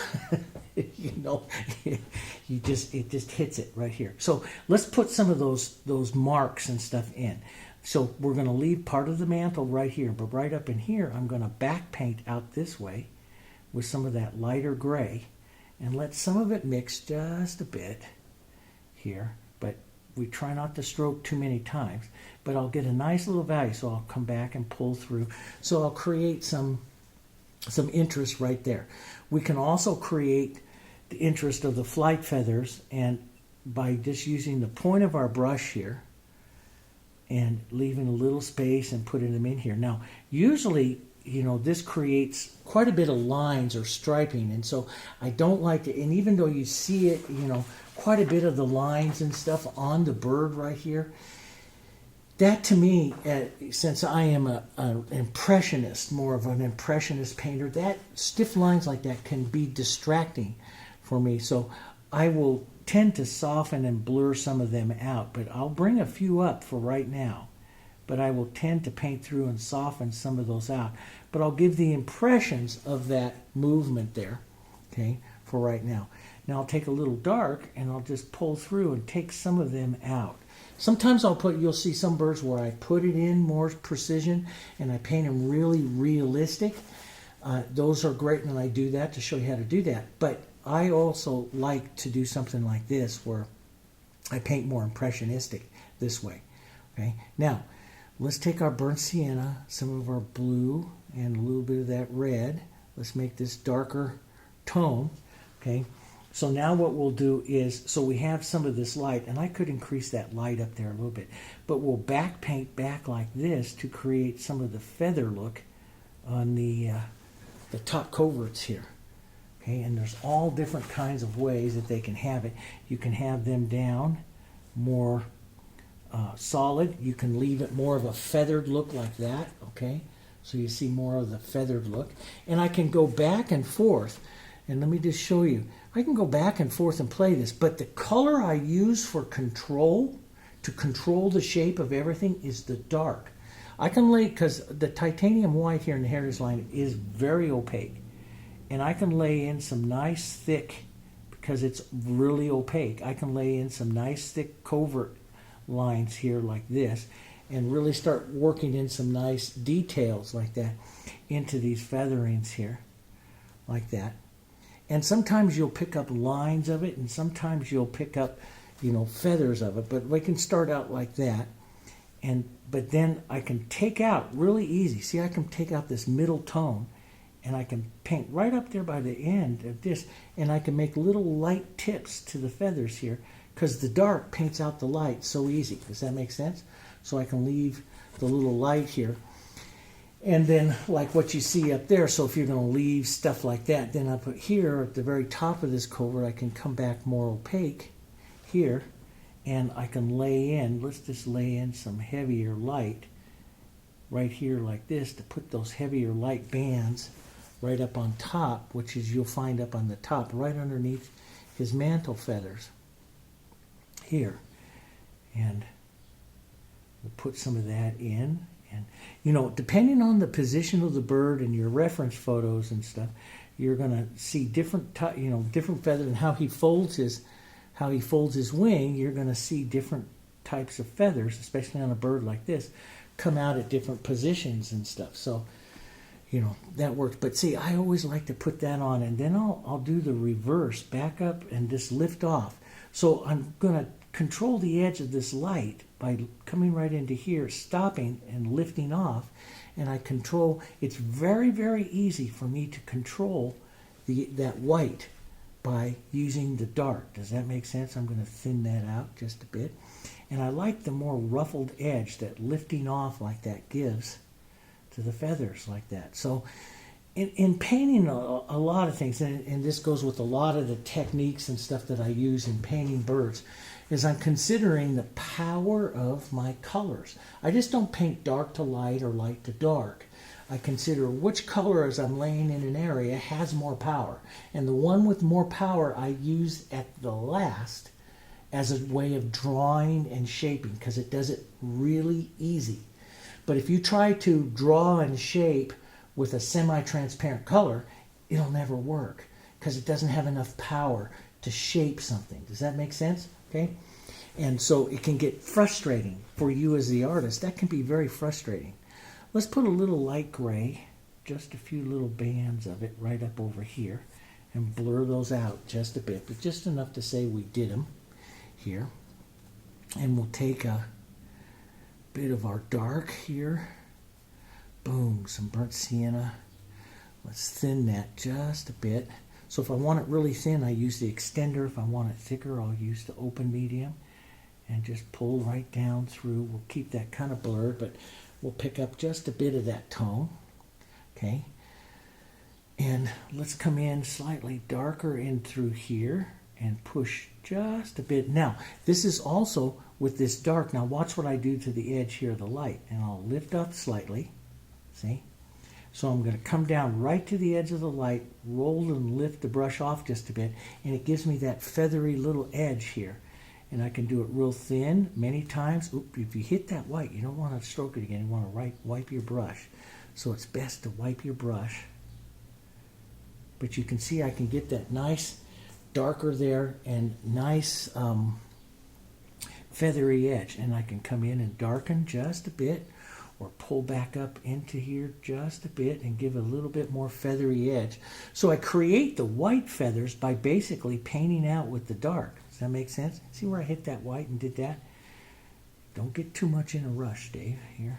You know, it just hits it right here. So let's put some of those marks and stuff in. So we're going to leave part of the mantle right here, but right up in here, I'm going to back paint out this way with some of that lighter gray and let some of it mix just a bit here. But we try not to stroke too many times, but I'll get a nice little value, so I'll come back and pull through. So I'll create some interest right there. We can also create the interest of the flight feathers, and by just using the point of our brush here and leaving a little space and putting them in here. Now, usually, you know, this creates quite a bit of lines or striping, and so I don't like it. And even though you see it, you know, quite a bit of the lines and stuff on the bird right here, that to me, since I am an impressionist, more of an impressionist painter, that stiff lines like that can be distracting for me. So I will tend to soften and blur some of them out, but I'll bring a few up for right now. But I will tend to paint through and soften some of those out. But I'll give the impressions of that movement there, okay, for right now. Now I'll take a little dark and I'll just pull through and take some of them out. Sometimes you'll see some birds where I put it in more precision and I paint them really realistic. Those are great when I do that, to show you how to do that. But I also like to do something like this where I paint more impressionistic this way. Okay. Now, let's take our burnt sienna, some of our blue, and a little bit of that red. Let's make this darker tone. Okay. So now what we'll do is, so we have some of this light, and I could increase that light up there a little bit, but we'll back paint back like this to create some of the feather look on the top coverts here. Okay, and there's all different kinds of ways that they can have it. You can have them down more solid. You can leave it more of a feathered look like that. Okay, so you see more of the feathered look. And I can go back and forth. And let me just show you. I can go back and forth and play this, but the color I use for control, to control the shape of everything, is the dark. I can lay, because the titanium white here in the heritage line is very opaque, and I can lay in some nice thick, because it's really opaque, I can lay in some nice thick covert lines here like this, and really start working in some nice details like that into these featherings here, like that. And sometimes you'll pick up lines of it, and sometimes you'll pick up, you know, feathers of it. But we can start out like that. But then I can take out really easy. See, I can take out this middle tone, and I can paint right up there by the end of this, and I can make little light tips to the feathers here, because the dark paints out the light so easy. Does that make sense? So I can leave the little light here. And then, like what you see up there, so if you're going to leave stuff like that, then I put here at the very top of this covert, I can come back more opaque here, and I can lay in, let's just lay in some heavier light right here like this to put those heavier light bands right up on top, which is you'll find up on the top, right underneath his mantle feathers here. And we'll put some of that in. And, you know, depending on the position of the bird and your reference photos and stuff, you're going to see different feathers, and how he folds his wing. You're going to see different types of feathers, especially on a bird like this, come out at different positions and stuff. So, you know, that works. But see, I always like to put that on, and then I'll do the reverse, back up and just lift off. So I'm going to control the edge of this light by coming right into here, stopping and lifting off, and I control. It's very, very easy for me to control that white by using the dark. Does that make sense? I'm going to thin that out just a bit, and I like the more ruffled edge that lifting off like that gives to the feathers like that. So in painting a lot of things, and this goes with a lot of the techniques and stuff that I use in painting birds, is I'm considering the power of my colors. I just don't paint dark to light or light to dark. I consider which color, as I'm laying in an area, has more power. And the one with more power I use at the last as a way of drawing and shaping, because it does it really easy. But if you try to draw and shape with a semi-transparent color, it'll never work because it doesn't have enough power to shape something. Does that make sense? Okay? And so it can get frustrating for you as the artist. That can be very frustrating. Let's put a little light gray, just a few little bands of it right up over here, and blur those out just a bit, but just enough to say we did them here. And we'll take a bit of our dark here. Boom, some burnt sienna. Let's thin that just a bit. So if I want it really thin, I use the extender. If I want it thicker, I'll use the open medium and just pull right down through. We'll keep that kind of blurred, but we'll pick up just a bit of that tone. Okay. And let's come in slightly darker in through here and push just a bit. Now, this is also with this dark. Now watch what I do to the edge here of the light. And I'll lift up slightly. See? So I'm going to come down right to the edge of the light, roll and lift the brush off just a bit, and it gives me that feathery little edge here. And I can do it real thin many times. Oop, if you hit that white, you don't want to stroke it again. You want to wipe your brush. So it's best to wipe your brush. But you can see I can get that nice darker there and nice feathery edge. And I can come in and darken just a bit or pull back up into here just a bit and give a little bit more feathery edge. So I create the white feathers by basically painting out with the dark. Does that make sense? See where I hit that white and did that? Don't get too much in a rush, Dave, here.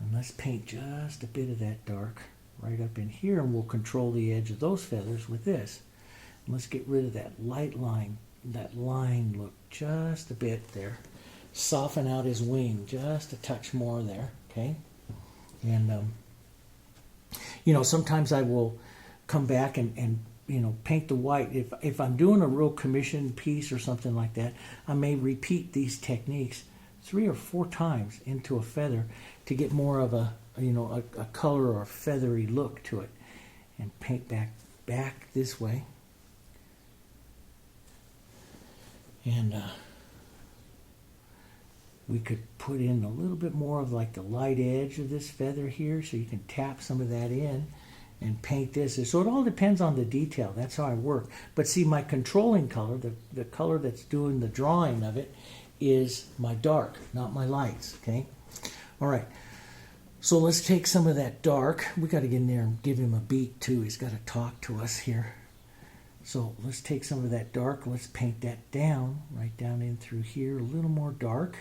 And let's paint just a bit of that dark right up in here, and we'll control the edge of those feathers with this. And let's get rid of that light line, that line look just a bit there. Soften out his wing just a touch more there, okay? And, you know, sometimes I will come back and you know, paint the white. If I'm doing a real commission piece or something like that, I may repeat these techniques 3 or 4 times into a feather to get more of a, you know, a color or a feathery look to it, and paint back this way. And we could put in a little bit more of like the light edge of this feather here, so you can tap some of that in and paint this. So it all depends on the detail. That's how I work. But see, my controlling color, the color that's doing the drawing of it, is my dark, not my lights, okay? All right. So let's take some of that dark. We got to get in there and give him a beat too. He's got to talk to us here. So let's take some of that dark. Let's paint that down, right down in through here, a little more dark.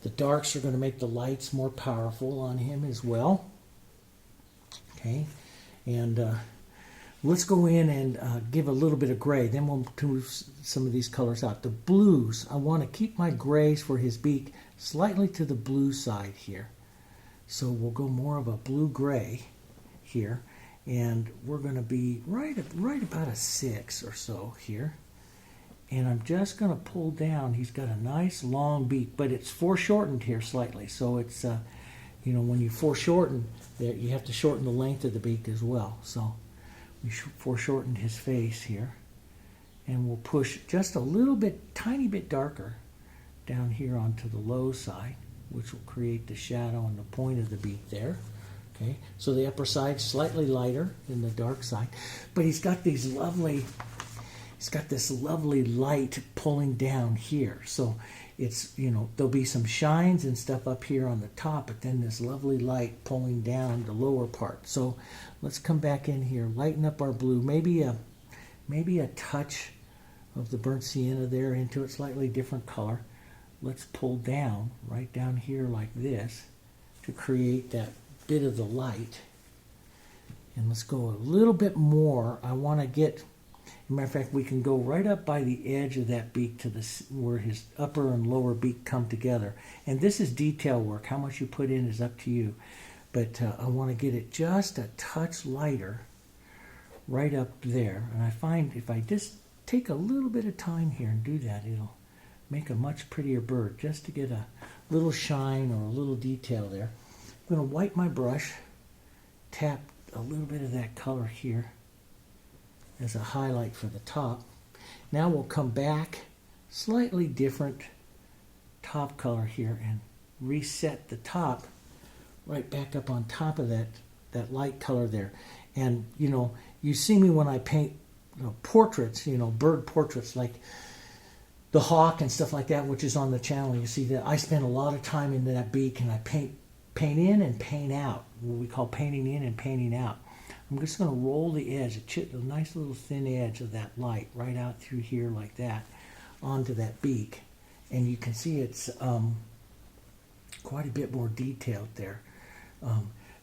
The darks are going to make the lights more powerful on him as well. Okay, and let's go in and give a little bit of gray. Then we'll move some of these colors out. The blues, I want to keep my grays for his beak slightly to the blue side here. So we'll go more of a blue-gray here. And we're going to be right about a 6 or so here. And I'm just going to pull down. He's got a nice long beak, but it's foreshortened here slightly. So it's, you know, when you foreshorten, you have to shorten the length of the beak as well. So we foreshortened his face here. And we'll push just a little bit, tiny bit darker down here onto the low side, which will create the shadow on the point of the beak there. Okay, so the upper side slightly lighter than the dark side, but he's got this lovely light pulling down here. So it's, you know, there'll be some shines and stuff up here on the top, but then this lovely light pulling down the lower part. So let's come back in here, lighten up our blue, maybe a touch of the burnt sienna there into a slightly different color. Let's pull down right down here like this to create that bit of the light. And let's go a little bit more. I want to get, as a matter of fact, we can go right up by the edge of that beak to the where his upper and lower beak come together. And this is detail work. How much you put in is up to you. But I want to get it just a touch lighter right up there. And I find if I just take a little bit of time here and do that, it'll make a much prettier bird, just to get a little shine or a little detail there. I'm going to wipe my brush, tap a little bit of that color here as a highlight for the top. Now we'll come back, slightly different top color here, and reset the top right back up on top of that that light color there. And, you know, you see me when I paint, you know, portraits, you know, bird portraits like the hawk and stuff like that, which is on the channel. You see that I spend a lot of time in that beak, and I paint in and paint out, what we call painting in and painting out. I'm just going to roll the edge, a nice little thin edge of that light right out through here like that onto that beak. And you can see it's quite a bit more detailed there.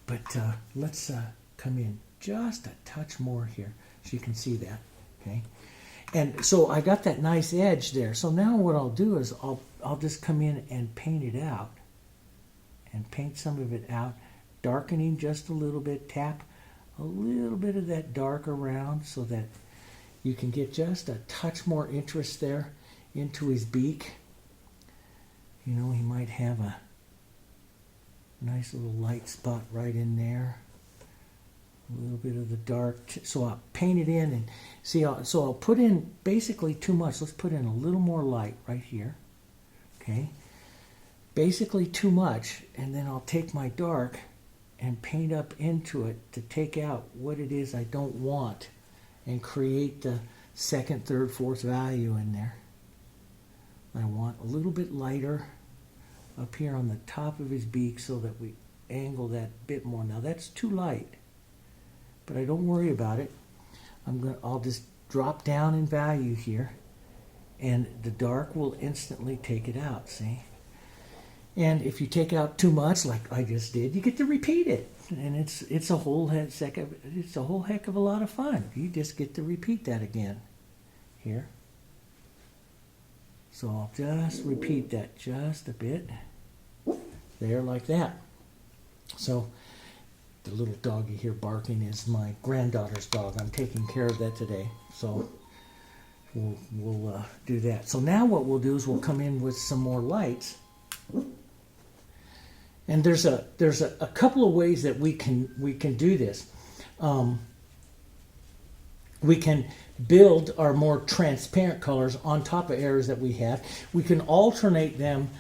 But let's come in just a touch more here so you can see that. Okay. And so I got that nice edge there. So now what I'll do is I'll just come in and paint it out. And paint some of it out, darkening just a little bit, tap a little bit of that dark around so that you can get just a touch more interest there into his beak. You know, he might have a nice little light spot right in there. A little bit of the dark. So I'll paint it in and see. So I'll put in basically too much. Let's put in a little more light right here. Okay. Basically too much, and then I'll take my dark and paint up into it to take out what it is I don't want and create the second, third, fourth value in there. I want a little bit lighter up here on the top of his beak so that we angle that bit more. Now that's too light, but I don't worry about it. I'll just drop down in value here, and the dark will instantly take it out, see? And if you take out too much, like I just did, you get to repeat it, and it's a whole heck of a lot of fun. You just get to repeat that again here. So I'll just repeat that just a bit there, like that. So the little doggy here barking is my granddaughter's dog. I'm taking care of that today, so we'll do that. So now what we'll do is we'll come in with some more lights. And there's a couple of ways that we can do this. We can build our more transparent colors on top of areas that we have. We can alternate them,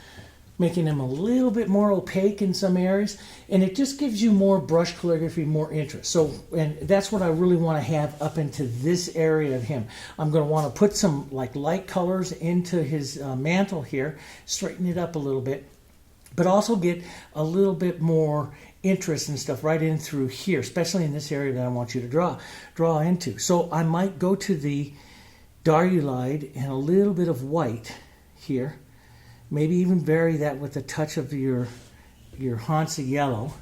making them a little bit more opaque in some areas, and it just gives you more brush calligraphy, more interest. So, and that's what I really want to have up into this area of him. I'm going to want to put some like light colors into his mantle here, straighten it up a little bit, but also get a little bit more interest and stuff right in through here, especially in this area that I want you to draw into. So I might go to the Diarylide and a little bit of white here, maybe even vary that with a touch of your Hansa yellow,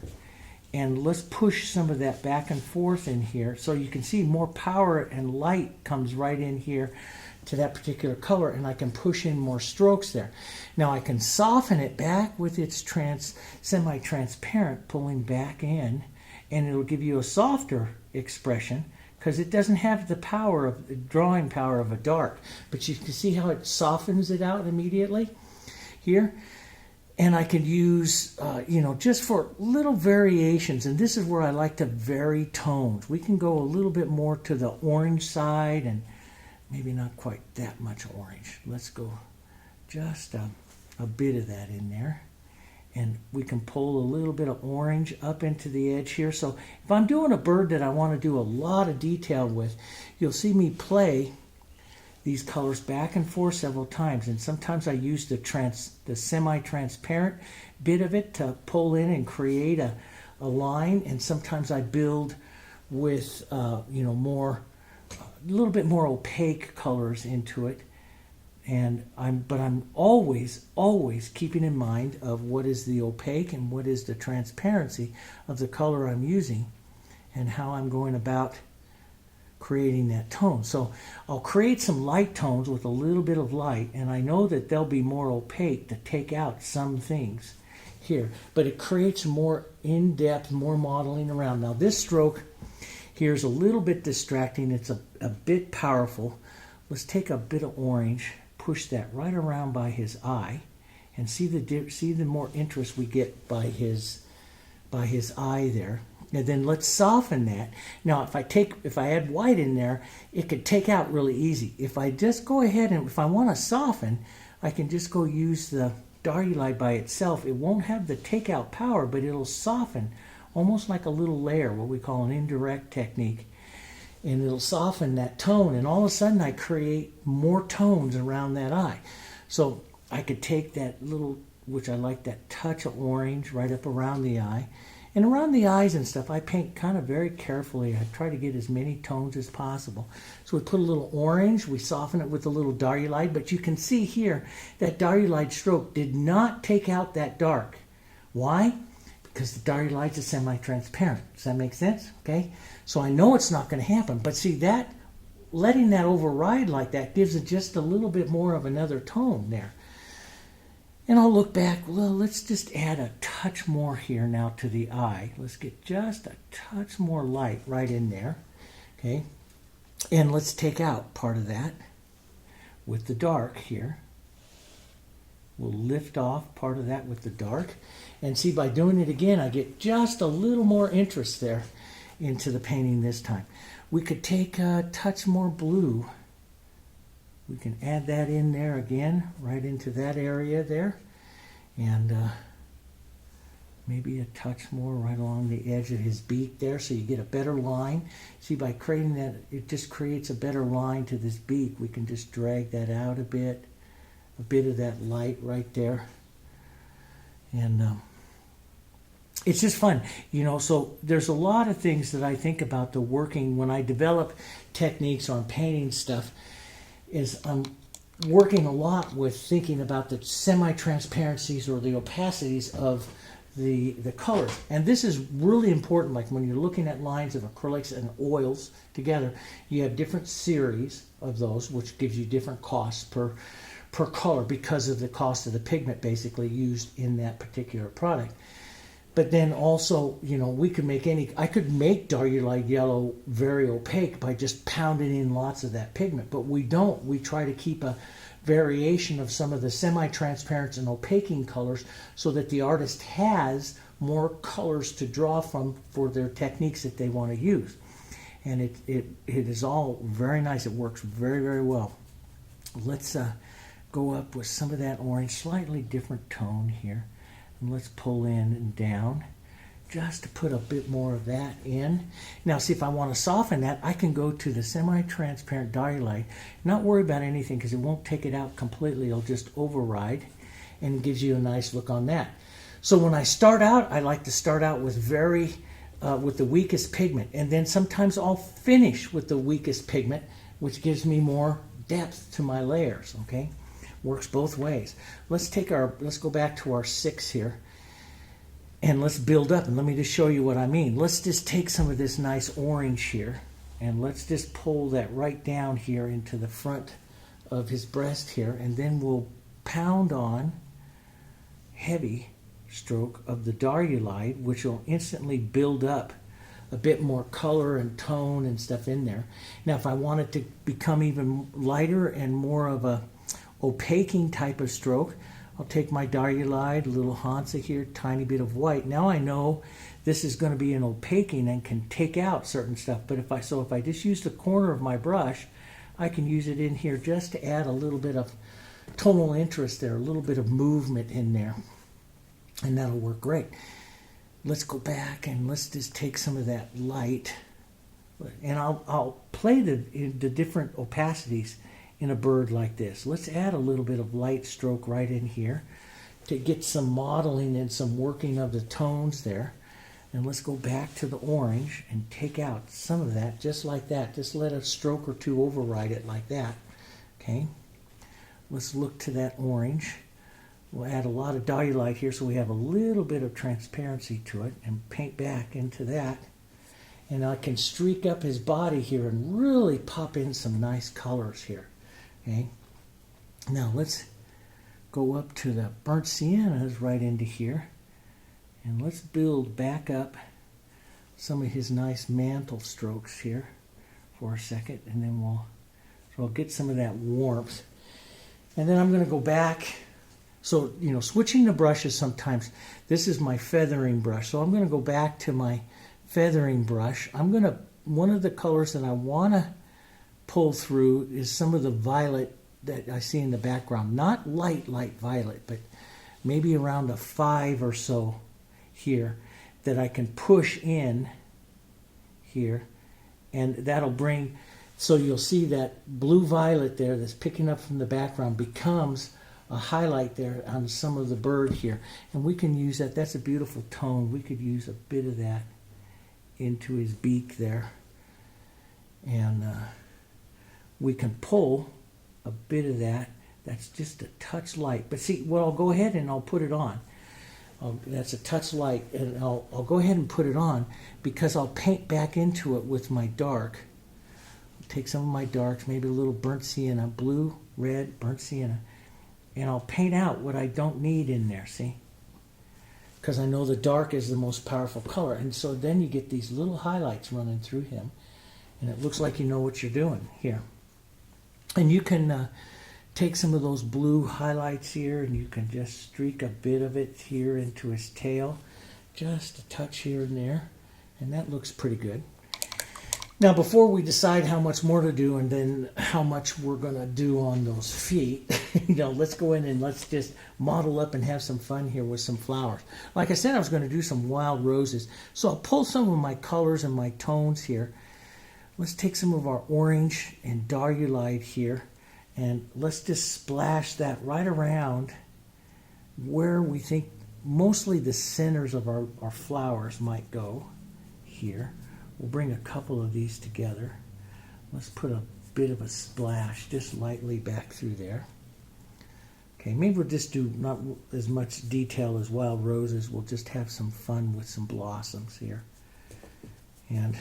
and let's push some of that back and forth in here so you can see more power and light comes right in here to that particular color, and I can push in more strokes there. Now I can soften it back with its semi-transparent, pulling back in, and it'll give you a softer expression because it doesn't have the power of the drawing power of a dark. But you can see how it softens it out immediately here. And I can use, just for little variations, and this is where I like to vary tones. We can go a little bit more to the orange side and maybe not quite that much orange. Let's go just a bit of that in there. And we can pull a little bit of orange up into the edge here. So if I'm doing a bird that I want to do a lot of detail with, you'll see me play these colors back and forth several times. And sometimes I use the semi-transparent bit of it to pull in and create a line. And sometimes I build with, a little bit more opaque colors into it, but I'm always keeping in mind of what is the opaque and what is the transparency of the color I'm using and how I'm going about creating that tone. So I'll create some light tones with a little bit of light, and I know that they'll be more opaque to take out some things here, but it creates more in-depth, more modeling around. Now this stroke here's a little bit distracting. It's a bit powerful. Let's take a bit of orange, push that right around by his eye, and see the more interest we get by his eye there. And then let's soften that. Now, if I add white in there, it could take out really easy. If I just go ahead and if I want to soften, I can just go use the Diarylide by itself. It won't have the takeout power, but it'll soften almost like a little layer, what we call an indirect technique. And it'll soften that tone, and all of a sudden I create more tones around that eye. So I could take that little, which I like, that touch of orange right up around the eye. And around the eyes and stuff, I paint kind of very carefully. I try to get as many tones as possible. So we put a little orange, we soften it with a little Diarylite, but you can see here that Diarylite stroke did not take out that dark. Why? Because the Diarylite is semi-transparent. Does that make sense? Okay? So I know it's not going to happen, but see that, letting that override like that gives it just a little bit more of another tone there. And I'll look back, well, let's just add a touch more here now to the eye. Let's get just a touch more light right in there, okay? And let's take out part of that with the dark here. We'll lift off part of that with the dark. And see, by doing it again, I get just a little more interest there into the painting this time. We could take a touch more blue. We can add that in there again, right into that area there. And maybe a touch more right along the edge of his beak there, so you get a better line. See, by creating that, it just creates a better line to this beak. We can just drag that out a bit of that light right there. And it's just fun, you know. So there's a lot of things that I think about the working when I develop techniques on painting stuff. Is I'm working a lot with thinking about the semi-transparencies or the opacities of the colors. And this is really important, like when you're looking at lines of acrylics and oils together, you have different series of those, which gives you different costs per color because of the cost of the pigment basically used in that particular product. But then also, you know, I could make Diarylite yellow very opaque by just pounding in lots of that pigment, but we don't. We try to keep a variation of some of the semi-transparent and opaquing colors so that the artist has more colors to draw from for their techniques that they want to use. And it is all very nice. It works very, very well. Let's go up with some of that orange, slightly different tone here. And let's pull in and down just to put a bit more of that in. Now see, if I want to soften that, I can go to the semi-transparent Diarylite, not worry about anything because it won't take it out completely. It'll just override and it gives you a nice look on that. So when I start out, I like to start out with with the weakest pigment, and then sometimes I'll finish with the weakest pigment, which gives me more depth to my layers, okay? Works both ways. Let's go back to our 6 here, and let's build up. And let me just show you what I mean. Let's just take some of this nice orange here, and let's just pull that right down here into the front of his breast here, and then we'll pound on heavy stroke of the Diarylite, which will instantly build up a bit more color and tone and stuff in there. Now, if I want it to become even lighter and more of a opaquing type of stroke, I'll take my Diarylite, a little Hansa here, tiny bit of white. Now I know this is going to be an opaquing and can take out certain stuff. But if I just use the corner of my brush, I can use it in here just to add a little bit of tonal interest there, a little bit of movement in there, and that'll work great. Let's go back and let's just take some of that light, and I'll play the different opacities in a bird like this. Let's add a little bit of light stroke right in here to get some modeling and some working of the tones there. And let's go back to the orange and take out some of that just like that. Just let a stroke or two override it like that. Okay. Let's look to that orange. We'll add a lot of Diarylite here so we have a little bit of transparency to it, and paint back into that. And I can streak up his body here and really pop in some nice colors here. Okay. Now let's go up to the burnt siennas right into here, and let's build back up some of his nice mantle strokes here for a second, and then I'll get some of that warmth. And then I'm going to go back. So, you know, switching the brushes sometimes. This is my feathering brush, so I'm going to go back to my feathering brush. One of the colors that I want to pull through is some of the violet that I see in the background. Not light violet, but maybe around a 5 or so here. that I can push in here, and that'll bring, so you'll see that blue violet there that's picking up from the background becomes a highlight there on some of the bird here. And we can use that. That's a beautiful tone. We could use a bit of that into his beak there. And we can pull a bit of that. That's just a touch light. But see, well, I'll go ahead and I'll put it on. That's a touch light, and I'll go ahead and put it on because I'll paint back into it with my dark. I'll take some of my darks, maybe a little burnt sienna, blue, red, burnt sienna, and I'll paint out what I don't need in there, see? Because I know the dark is the most powerful color. And so then you get these little highlights running through him, and it looks like you know what you're doing here. And you can take some of those blue highlights here, and you can just streak a bit of it here into his tail, just a touch here and there, and that looks pretty good. Now, before we decide how much more to do and then how much we're going to do on those feet, let's go in and let's just model up and have some fun here with some flowers. Like I said, I was going to do some wild roses, so I'll pull some of my colors and my tones here. Let's take some of our orange and Darulite here, and let's just splash that right around where we think mostly the centers of our flowers might go here. We'll bring a couple of these together. Let's put a bit of a splash just lightly back through there. Okay, maybe we'll just do not as much detail as wild roses. We'll just have some fun with some blossoms here. And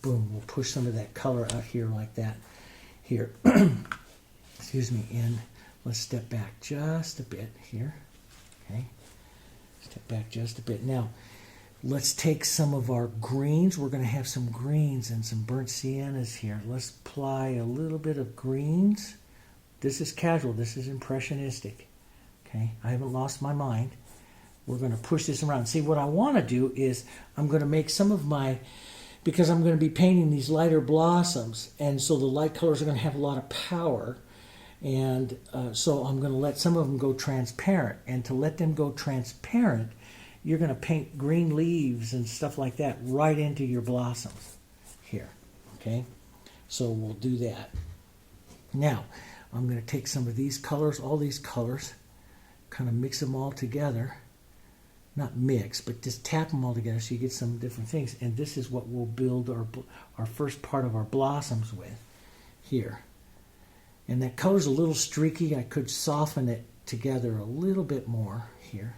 boom, we'll push some of that color out here like that. Here. Excuse me, and let's step back just a bit here. Okay, step back just a bit. Now, let's take some of our greens. We're going to have some greens and some burnt siennas here. Let's apply a little bit of greens. This is casual. This is impressionistic. Okay, I haven't lost my mind. We're going to push this around. See, what I want to do is I'm going to make some of my, because I'm going to be painting these lighter blossoms, and so the light colors are going to have a lot of power. And so I'm going to let some of them go transparent. And to let them go transparent, you're going to paint green leaves and stuff like that right into your blossoms here. Okay? So we'll do that. Now, I'm going to take some of these colors, all these colors, kind of mix them all together. Not mix, but just tap them all together so you get some different things. And this is what we'll build our first part of our blossoms with here. And that color's a little streaky. I could soften it together a little bit more here.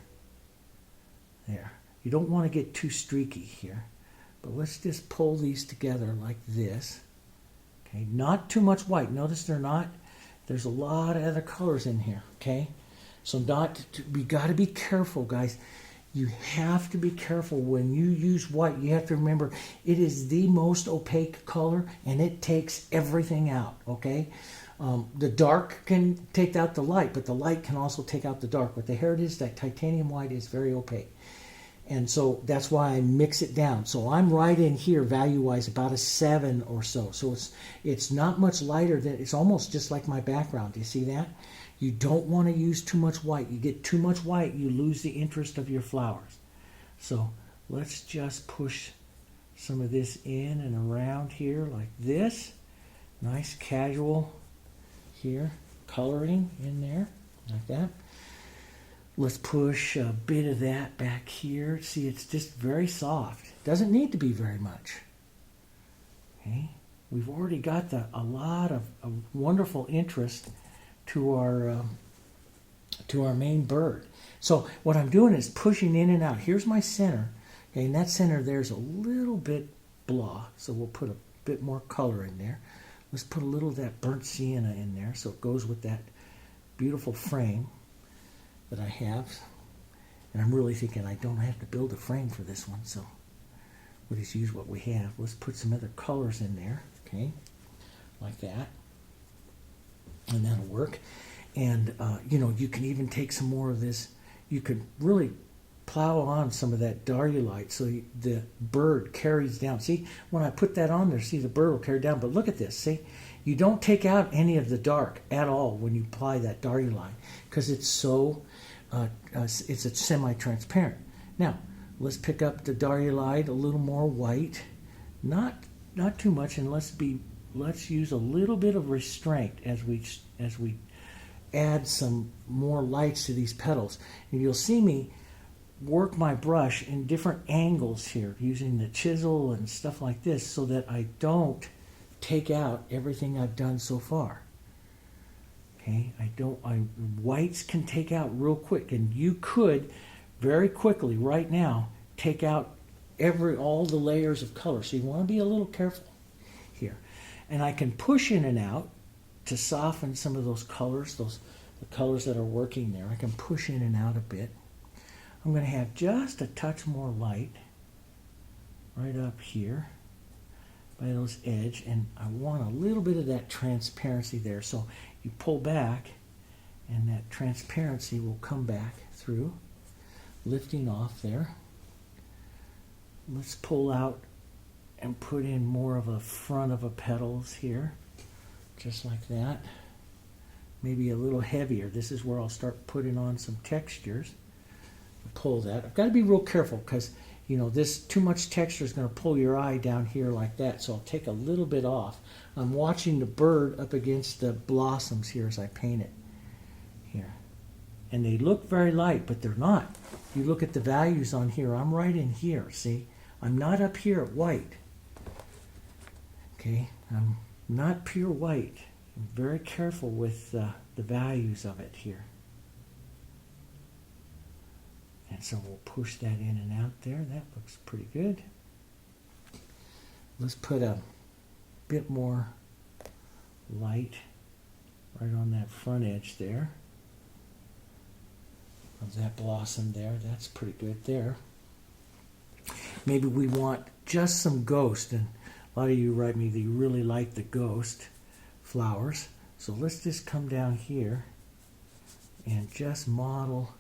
There. You don't want to get too streaky here. But let's just pull these together like this. Okay, not too much white. Notice there's a lot of other colors in here. Okay, so we got to be careful, guys. You have to be careful when you use white. You have to remember it is the most opaque color, and it takes everything out. Okay. The dark can take out the light, but the light can also take out the dark. What the hair is, that titanium white is very opaque. And so that's why I mix it down. So I'm right in here, value-wise, about a 7 or so. So it's not much lighter. It's almost just like my background. Do you see that? You don't want to use too much white. You get too much white, you lose the interest of your flowers. So let's just push some of this in and around here like this. Nice casual here, coloring in there, like that. Let's push a bit of that back here. See, it's just very soft. Doesn't need to be very much. Okay, we've already got a lot of wonderful interest to our main bird. So what I'm doing is pushing in and out. Here's my center. Okay, and that center there's a little bit blah, so we'll put a bit more color in there. Let's put a little of that burnt sienna in there so it goes with that beautiful frame that I have. And I'm really thinking I don't have to build a frame for this one, so we'll just use what we have. Let's put some other colors in there, okay, like that. And that'll work. And, you can even take some more of this. You could really plow on some of that Darulite so the bird carries down. See, when I put that on there, see, the bird will carry down. But look at this, see? You don't take out any of the dark at all when you apply that Darulite because it's so, it's a semi-transparent. Now, Let's pick up the Darulite, a little more white, not too much, and let's use a little bit of restraint as we add some more lights to these petals. And you'll see me work my brush in different angles here, using the chisel and stuff like this, so that I don't take out everything I've done so far. Okay, whites can take out real quick, and you could very quickly right now take out all the layers of color. So you want to be a little careful here. And I can push in and out to soften some of those colors, the colors that are working there. I can push in and out a bit. I'm going to have just a touch more light right up here by those edge, and I want a little bit of that transparency there. So you pull back and that transparency will come back through, lifting off there. Let's pull out and put in more of a front of a petals here, just like that. Maybe a little heavier. This is where I'll start putting on some textures. Pull that. I've got to be real careful because, you know, this too much texture is going to pull your eye down here like that. So I'll take a little bit off. I'm watching the bird up against the blossoms here as I paint it here. And they look very light, but they're not. You look at the values on here. I'm right in here, see? I'm not up here at white. Okay? I'm not pure white. I'm very careful with the values of it here. And so we'll push that in and out there. That looks pretty good. Let's put a bit more light right on that front edge there of that blossom there. That's pretty good there. Maybe we want just some ghost, and a lot of you write me that you really like the ghost flowers. So let's just come down here and just model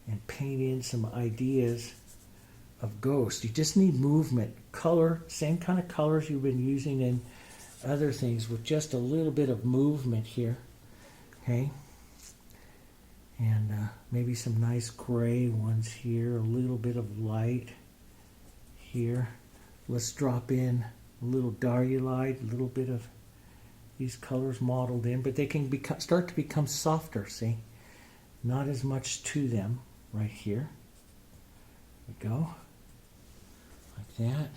and paint in some ideas of ghost. You just need movement, color, same kind of colors you've been using in other things, with just a little bit of movement here. Okay, and maybe some nice gray ones here, a little bit of light here. Let's drop in a little Darulite, a little bit of these colors modeled in, but they can start to become softer, see? Not as much to them right here. There we go. Like that.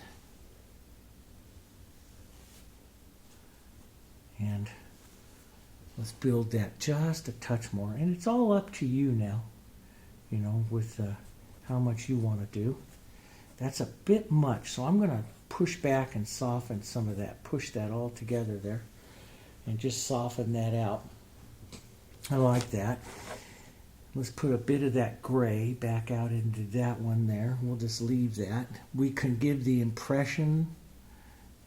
And let's build that just a touch more. And it's all up to you now, you know, with how much you want to do. That's a bit much, so I'm going to push back and soften some of that. Push that all together there and just soften that out. I like that. Let's put a bit of that gray back out into that one there. We'll just leave that. We can give the impression,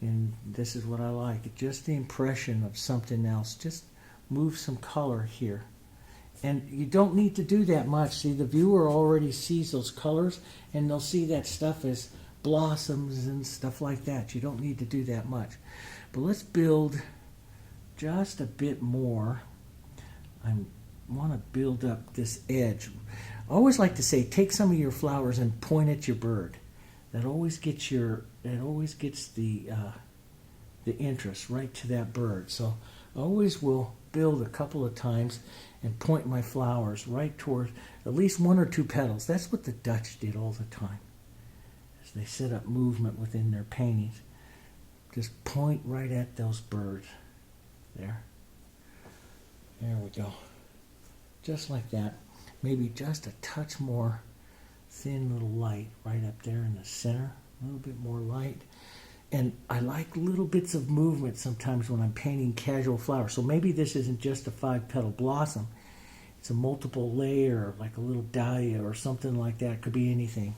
and this is what I like, just the impression of something else. Just move some color here. And you don't need to do that much. See, the viewer already sees those colors, and they'll see that stuff as blossoms and stuff like that. You don't need to do that much. But let's build just a bit more. I want to build up this edge. I always like to say, take some of your flowers and point at your bird. That always gets the interest right to that bird. So I always will build a couple of times and point my flowers right toward at least one or two petals. That's what the Dutch did all the time, as they set up movement within their paintings. Just point right at those birds. There we go. Just like that. Maybe just a touch more thin little light right up there in the center. A little bit more light. And I like little bits of movement sometimes when I'm painting casual flowers. So maybe this isn't just a 5-petal blossom. It's a multiple layer, like a little dahlia or something like that. It could be anything.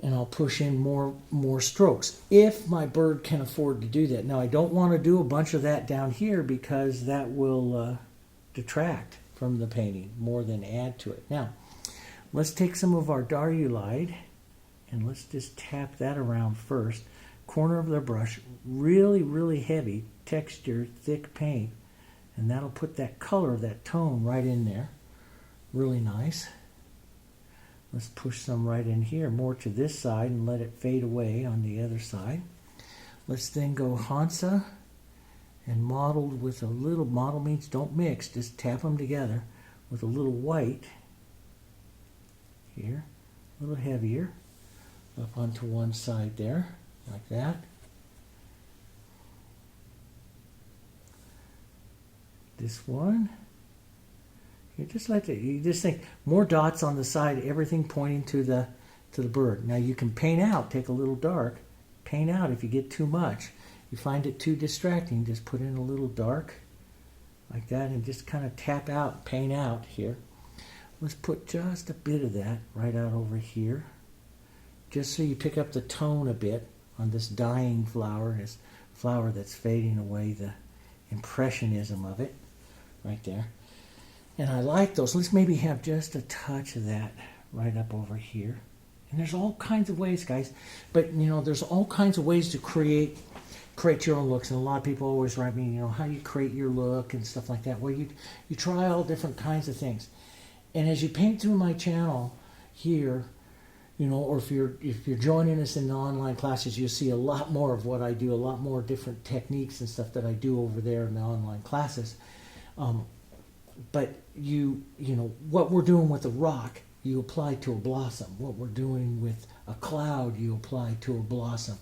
And I'll push in more strokes if my bird can afford to do that. Now, I don't want to do a bunch of that down here because that will detract from the painting more than add to it. Now, let's take some of our Darulite and let's just tap that around first. Corner of the brush, really, really heavy texture, thick paint. And that'll put that color, that tone right in there. Really nice. Let's push some right in here, more to this side, and let it fade away on the other side. Let's then go Hansa and mottled with a little, model means don't mix, just tap them together with a little white here, a little heavier, up onto one side there, like that. This one. You just like to, you just think more dots on the side, everything pointing to the bird. Now you can paint out, take a little dark, paint out if you get too much. You find it too distracting, just put in a little dark like that and just kind of tap out, paint out here. Let's put just a bit of that right out over here, just so you pick up the tone a bit on this dying flower, this flower that's fading away, the impressionism of it right there. And I like those. Let's maybe have just a touch of that right up over here. And there's all kinds of ways, guys. But, you know, there's all kinds of ways to create your own looks. And a lot of people always write me, you know, how you create your look and stuff like that. Well, you try all different kinds of things. And as you paint through my channel here, you know, or if you're joining us in the online classes, you'll see a lot more of what I do, a lot more different techniques and stuff that I do over there in the online classes. But you know, what we're doing with a rock, you apply to a blossom. What we're doing with a cloud, you apply to a blossom.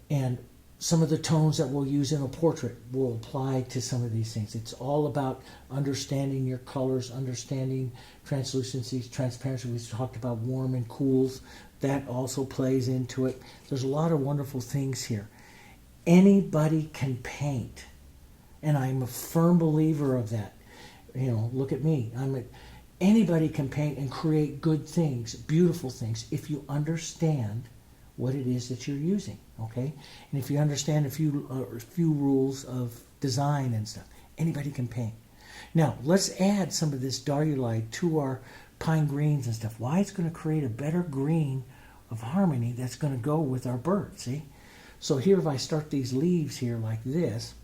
And some of the tones that we'll use in a portrait will apply to some of these things. It's all about understanding your colors, understanding translucencies, transparency. We talked about warm and cools. That also plays into it. There's a lot of wonderful things here. Anybody can paint. And I'm a firm believer of that. You know, look at me. Anybody can paint and create good things, beautiful things, if you understand what it is that you're using, okay? And if you understand a few rules of design and stuff, anybody can paint. Now, let's add some of this Darulite to our pine greens and stuff. Why? It's going to create a better green of harmony that's going to go with our bird, see? So here, if I start these leaves here like this,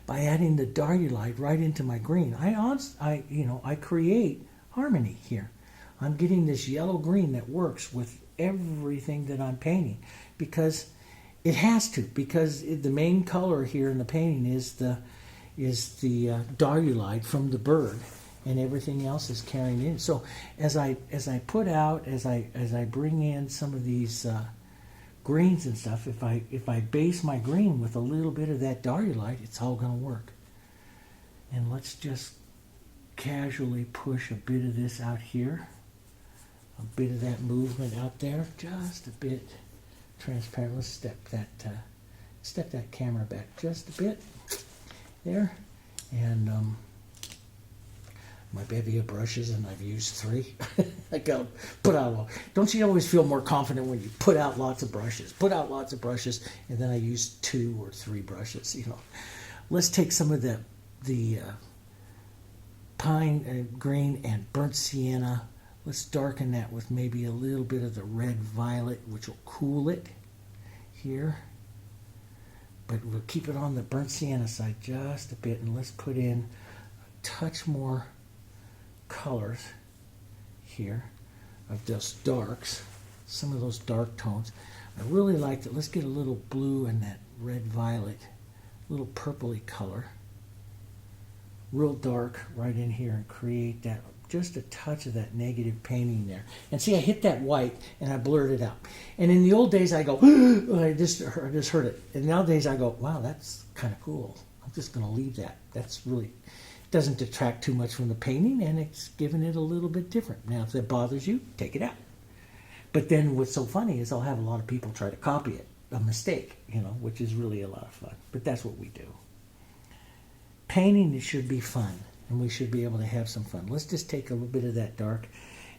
by adding the Darulite right into my green, I create harmony here. I'm getting this yellow green that works with everything that I'm painting, because it has to, because the main color here in the painting is the Darulite from the bird, and everything else is carrying in. So as I put out, as I bring in some of these greens and stuff, if I base my green with a little bit of that Darulite, it's all going to work. And let's just casually push a bit of this out here, a bit of that movement out there, just a bit transparent. Let's step that camera back just a bit there, and my bevy of brushes, and I've used 3. I go put out. Don't you always feel more confident when you put out lots of brushes? Put out lots of brushes, and then I use 2 or 3 brushes. You know, let's take some of the pine green and burnt sienna. Let's darken that with maybe a little bit of the red violet, which will cool it here. But we'll keep it on the burnt sienna side just a bit, and let's put in a touch more colors here of those darks, some of those dark tones. I really like that. Let's get a little blue and that red violet, a little purpley color, real dark right in here, and create that, just a touch of that negative painting there. And see, I hit that white and I blurred it out. And in the old days I go, I just heard it. And nowadays I go, wow, that's kind of cool. I'm just going to leave that. That's really, doesn't detract too much from the painting, and it's giving it a little bit different. Now, if that bothers you, take it out. But then what's so funny is I'll have a lot of people try to copy it, a mistake, you know, which is really a lot of fun. But that's what we do. Painting, it should be fun, and we should be able to have some fun. Let's just take a little bit of that dark.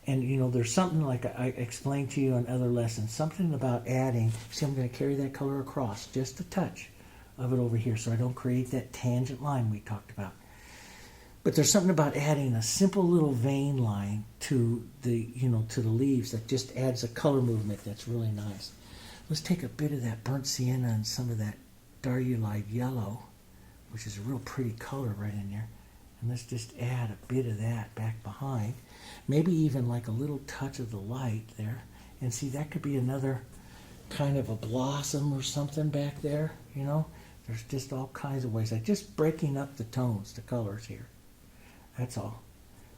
And, you know, there's something like I explained to you in other lessons, something about adding. See, I'm going to carry that color across, just a touch of it over here, so I don't create that tangent line we talked about. But there's something about adding a simple little vein line to the, you know, to the leaves that just adds a color movement that's really nice. Let's take a bit of that burnt sienna and some of that Darulite yellow, which is a real pretty color right in there. And let's just add a bit of that back behind. Maybe even like a little touch of the light there. And see, that could be another kind of a blossom or something back there, you know. There's just all kinds of ways. I'm just breaking up the tones, the colors here. That's all.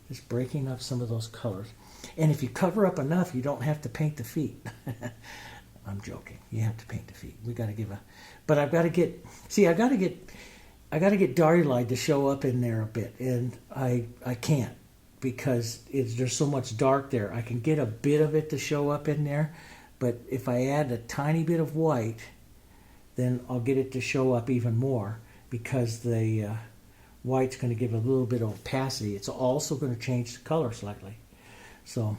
Just breaking up some of those colors. And if you cover up enough, you don't have to paint the feet. I'm joking. You have to paint the feet. We got to give a... But I've got to get... See, I got to get Darulite to show up in there a bit. And I can't, because there's so much dark there. I can get a bit of it to show up in there. But if I add a tiny bit of white, then I'll get it to show up even more, because the white's going to give a little bit of opacity. It's also going to change the color slightly. So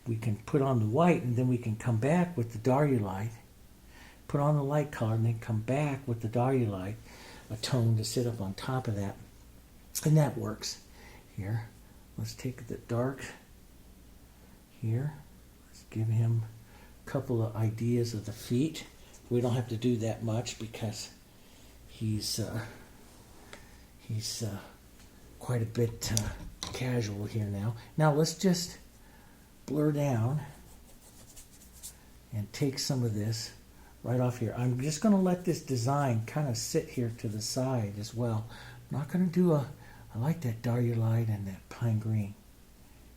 we can put on the white, and then we can come back with the Darulite, put on the light color, and then come back with the Darulite, a tone to sit up on top of that. And that works. Here, let's take the dark here. Let's give him a couple of ideas of the feet. We don't have to do that much because he's quite a bit casual here now. Now let's just blur down and take some of this right off here. I'm just going to let this design kind of sit here to the side as well. I'm not going to do I like that Darulite and that pine green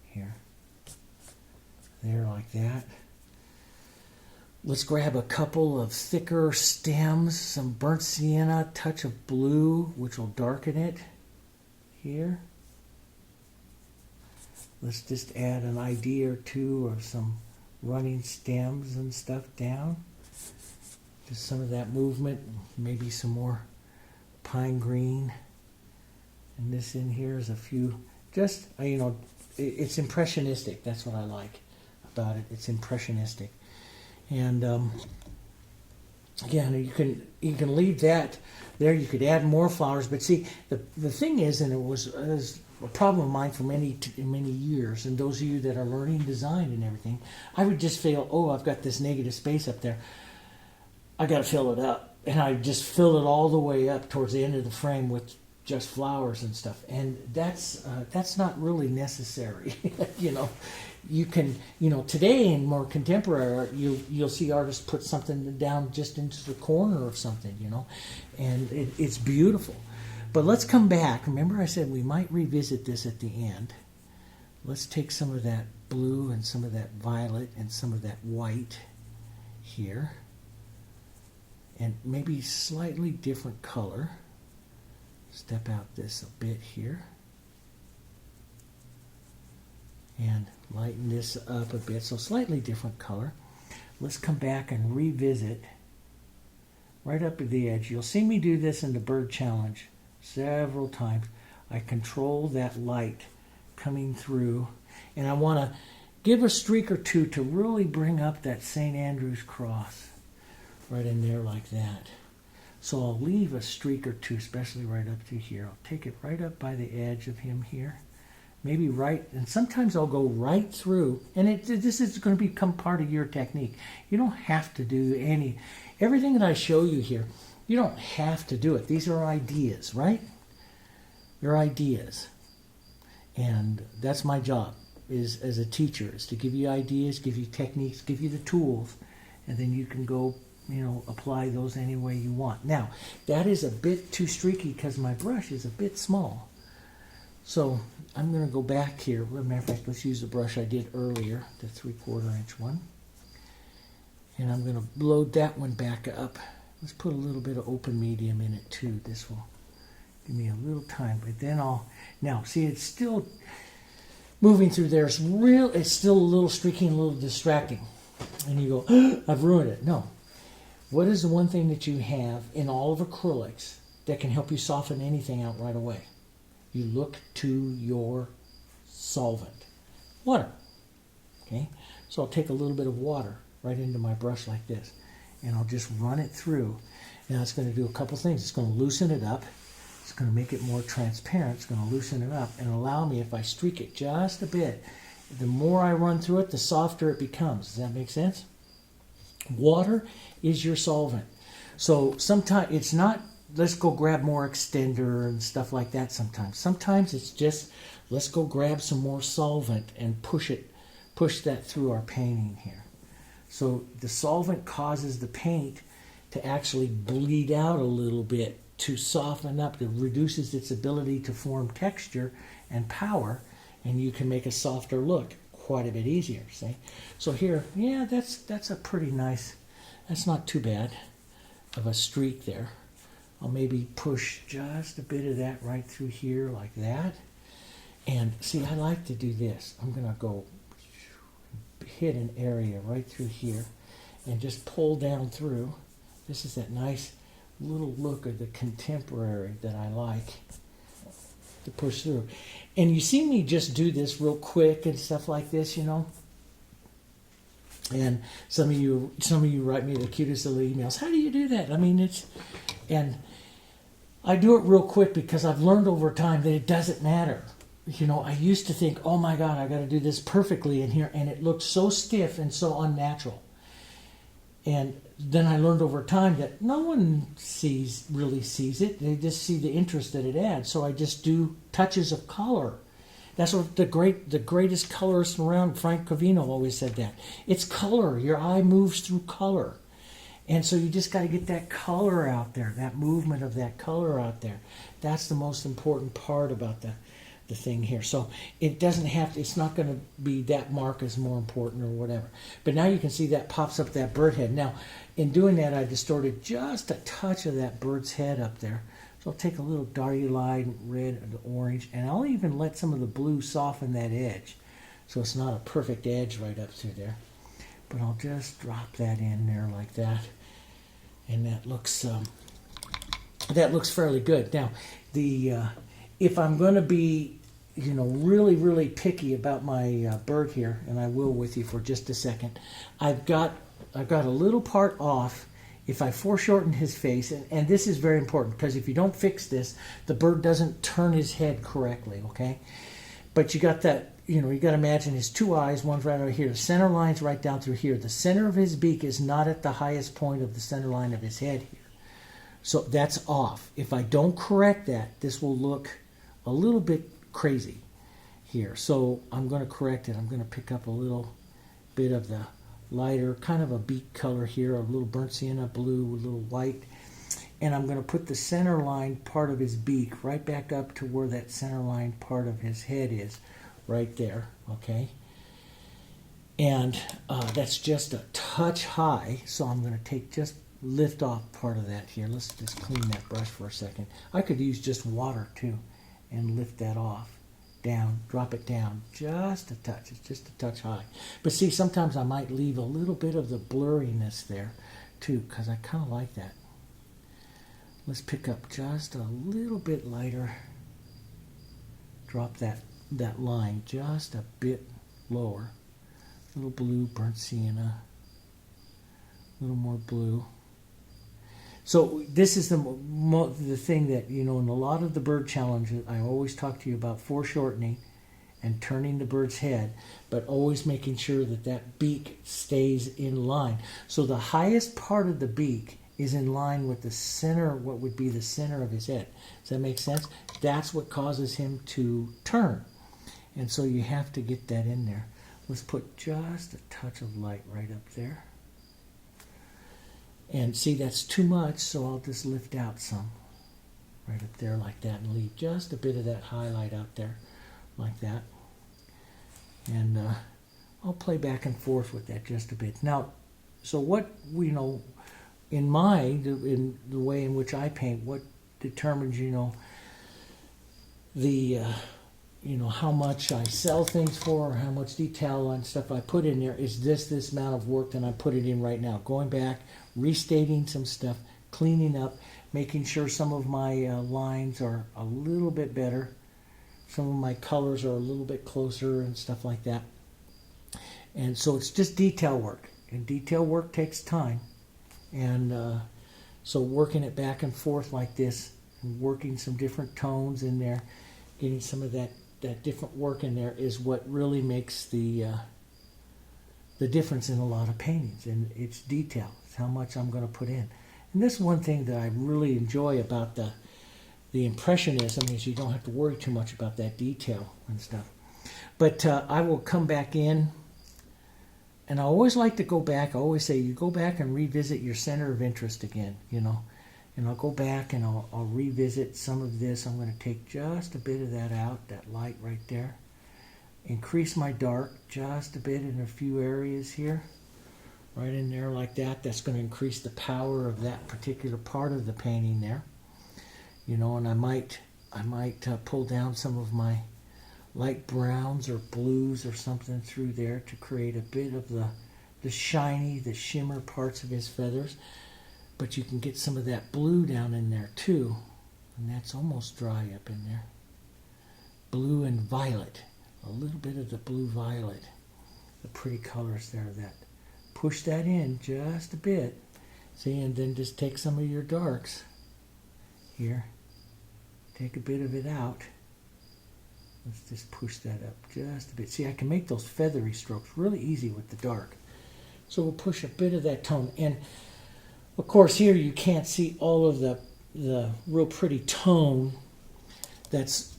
here. There, like that. Let's grab a couple of thicker stems, some burnt sienna, touch of blue, which will darken it here. Let's just add an idea or two of some running stems and stuff down. Just some of that movement, maybe some more pine green. And this in here is a few, just, you know, it's impressionistic. That's what I like about it. It's impressionistic. And again, you can leave that there. You could add more flowers, but see, the thing is, and it was a problem of mine for many years. And those of you that are learning design and everything, I would just feel, oh, I've got this negative space up there. I got to fill it up, and I just fill it all the way up towards the end of the frame with just flowers and stuff. And that's not really necessary, you know. You can, you know, today in more contemporary art, you'll see artists put something down just into the corner of something, you know, and it's beautiful. But let's come back. Remember I said we might revisit this at the end. Let's take some of that blue and some of that violet and some of that white here, and maybe slightly different color. Step out this a bit here. And lighten this up a bit, so slightly different color. Let's come back and revisit right up at the edge. You'll see me do this in the bird challenge several times. I control that light coming through, and I want to give a streak or two to really bring up that St. Andrew's cross right in there like that. So I'll leave a streak or two, especially right up to here. I'll take it right up by the edge of him here. Maybe right, and sometimes I'll go right through, and this is going to become part of your technique. You don't have to do everything that I show you here, you don't have to do it. These are ideas, right? They're ideas. And that's my job as a teacher, is to give you ideas, give you techniques, give you the tools, and then you can go, you know, apply those any way you want. Now, that is a bit too streaky because my brush is a bit small. So I'm going to go back here. As a matter of fact, let's use the brush I did earlier, the 3/4 inch one. And I'm going to load that one back up. Let's put a little bit of open medium in it too. This will give me a little time. But then now see, it's still moving through there. It's still a little streaky and a little distracting. And you go, oh, I've ruined it. No. What is the one thing that you have in all of acrylics that can help you soften anything out right away? You look to your solvent. Water. Okay? So I'll take a little bit of water right into my brush like this, and I'll just run it through. Now it's going to do a couple things. It's going to loosen it up. It's going to make it more transparent. It's going to loosen it up and allow me, if I streak it just a bit, the more I run through it, the softer it becomes. Does that make sense? Water is your solvent. So sometimes it's not let's go grab more extender and stuff like that sometimes. Sometimes it's just, let's go grab some more solvent and push that through our painting here. So the solvent causes the paint to actually bleed out a little bit, to soften up. It reduces its ability to form texture and power, and you can make a softer look quite a bit easier, see? So here, yeah, that's a pretty nice, that's not too bad of a streak there. I'll maybe push just a bit of that right through here like that. And see, I like to do this. I'm going to go hit an area right through here and just pull down through. This is that nice little look of the contemporary that I like to push through. And you see me just do this real quick and stuff like this, you know. And some of you write me the cutest little emails. How do you do that? I mean, and I do it real quick because I've learned over time that it doesn't matter. You know, I used to think, oh my God, I got to do this perfectly in here, and it looked so stiff and so unnatural. And then I learned over time that no one really sees it. They just see the interest that it adds. So I just do touches of color. That's what the greatest colorist around, Frank Covino, always said that. It's color. Your eye moves through color. And so you just got to get that color out there, that movement of that color out there. That's the most important part about the thing here. So it doesn't have to, it's not going to be that mark is more important or whatever. But now you can see that pops up that bird head. Now, in doing that, I distorted just a touch of that bird's head up there. So I'll take a little darty line, red and orange, and I'll even let some of the blue soften that edge. So it's not a perfect edge right up through there. But I'll just drop that in there like that. And that looks fairly good. Now, if I'm going to be, you know, really, really picky about my bird here, and I will with you for just a second, I've got a little part off. If I foreshorten his face, and this is very important because if you don't fix this, the bird doesn't turn his head correctly, okay? But you got that, you know, you got to imagine his two eyes, one's right over here. The center line's right down through here. The center of his beak is not at the highest point of the center line of his head here. So that's off. If I don't correct that, this will look a little bit crazy here. So I'm going to correct it. I'm going to pick up a little bit of the lighter, kind of a beak color here, a little burnt sienna blue, a little white. And I'm going to put the center line part of his beak right back up to where that center line part of his head is, right there, okay? And that's just a touch high, so I'm going to lift off part of that here. Let's just clean that brush for a second. I could use just water too and lift that off. Down, drop it down, just a touch. It's just a touch high. But see, sometimes I might leave a little bit of the blurriness there too, because I kind of like that. Let's pick up just a little bit lighter. Drop that line just a bit lower. A little blue, burnt sienna. A little more blue. So this is the thing that, you know, in a lot of the bird challenges, I always talk to you about foreshortening and turning the bird's head, but always making sure that that beak stays in line. So the highest part of the beak is in line with the center, what would be the center of his head. Does that make sense? That's what causes him to turn. And so you have to get that in there. Let's put just a touch of light right up there. And see, that's too much, so I'll just lift out some right up there like that and leave just a bit of that highlight out there like that. And I'll play back and forth with that just a bit. Now, so what, you know, in the way in which I paint, what determines, you know, you know, how much I sell things for, or how much detail and stuff I put in there is this amount of work that I put it in right now. Going back, restating some stuff, cleaning up, making sure some of my lines are a little bit better. Some of my colors are a little bit closer and stuff like that. And so it's just detail work. And detail work takes time. And so working it back and forth like this, and working some different tones in there, getting some of that different work in there is what really makes the difference in a lot of paintings. And it's detail. It's how much I'm going to put in. And this is one thing that I really enjoy about the Impressionism is you don't have to worry too much about that detail and stuff. But I will come back in, and I always like to go back. I always say you go back and revisit your center of interest again, you know. And I'll go back and I'll revisit some of this. I'm going to take just a bit of that out, that light right there. Increase my dark just a bit in a few areas here. Right in there like that. That's going to increase the power of that particular part of the painting there. You know, and I might pull down some of my light browns or blues or something through there to create a bit of the shiny, the shimmer parts of his feathers. But you can get some of that blue down in there too. And that's almost dry up in there. Blue and violet. A little bit of the blue violet. The pretty colors there. That push that in just a bit. See, and then just take some of your darks here. Take a bit of it out. Let's just push that up just a bit. See, I can make those feathery strokes really easy with the dark. So we'll push a bit of that tone. And of course here you can't see all of the real pretty tone that's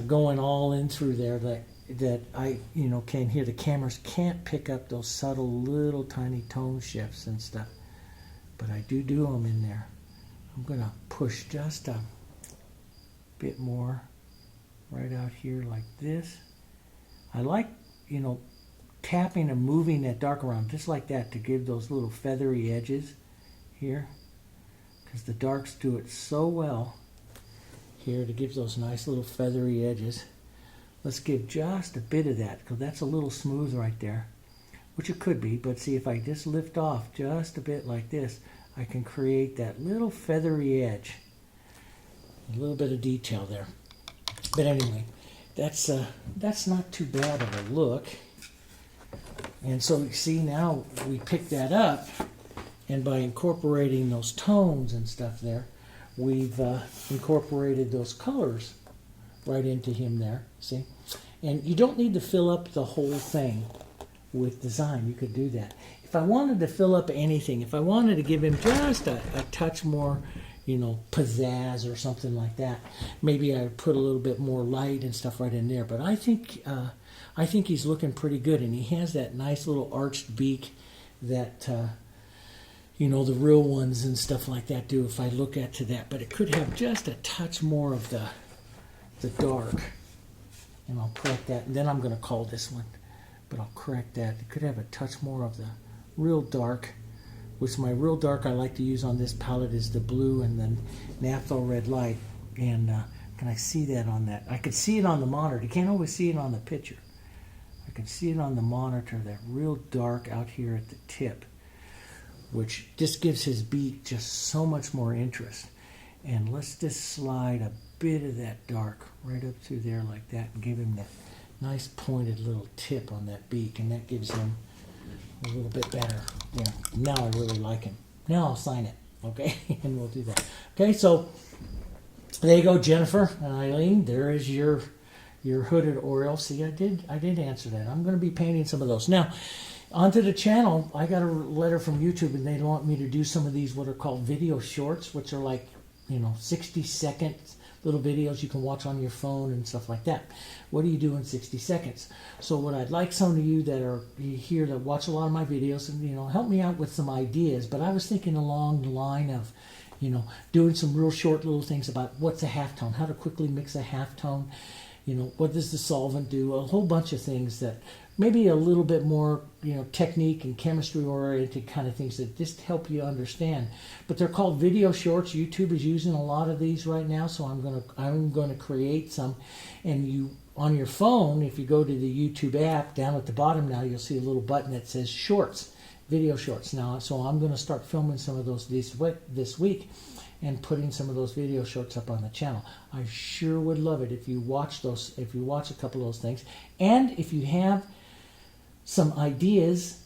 going all in through there that I can hear. The cameras can't pick up those subtle little tiny tone shifts and stuff. But I do them in there. I'm going to push just a bit more right out here like this. I like, tapping and moving that dark around just like that to give those little feathery edges here, because the darks do it so well here to give those nice little feathery edges. Let's give just a bit of that, because that's a little smooth right there, which it could be, but see, if I just lift off just a bit like this, I can create that little feathery edge, a little bit of detail there. But anyway, that's not too bad of a look. And so you see, now we pick that up, and by incorporating those tones and stuff there, we've incorporated those colors right into him there, see? And you don't need to fill up the whole thing with design. You could do that. If I wanted to fill up anything, if I wanted to give him just a touch more, pizzazz or something like that, maybe I would put a little bit more light and stuff right in there. But I think he's looking pretty good, and he has that nice little arched beak that the real ones and stuff like that do, if I look at to that. But it could have just a touch more of the dark, and I'll correct that. And then I'm going to call this one, but I'll correct that. It could have a touch more of the real dark, which my real dark I like to use on this palette is the blue and then naphtha red light. And can I see that on that? I can see it on the monitor. You can't always see it on the picture. I can see it on the monitor, that real dark out here at the tip, which just gives his beak just so much more interest. And let's just slide a bit of that dark right up through there like that and give him that nice pointed little tip on that beak, and that gives him a little bit better. Yeah, now I really like him. Now I'll sign it, okay? And we'll do that. Okay, so there you go, Jennifer and Eileen. There is your Hooded Oriole. See, I did answer that. I'm going to be painting some of those. Now, onto the channel, I got a letter from YouTube, and they want me to do some of these what are called video shorts, which are like 60-second little videos you can watch on your phone and stuff like that. What do you do in 60 seconds? So what I'd like some of you that are here that watch a lot of my videos, and help me out with some ideas. But I was thinking along the line of doing some real short little things about what's a halftone, how to quickly mix a halftone, what does the solvent do, a whole bunch of things that maybe a little bit more, technique and chemistry oriented kind of things that just help you understand. But they're called video shorts. YouTube is using a lot of these right now, so I'm going to create some. And you, on your phone, if you go to the YouTube app, down at the bottom now, you'll see a little button that says Shorts, video shorts. Now, so I'm going to start filming some of those this week and putting some of those video shorts up on the channel. I sure would love it if you watch those, if you watch a couple of those things. And if you have some ideas,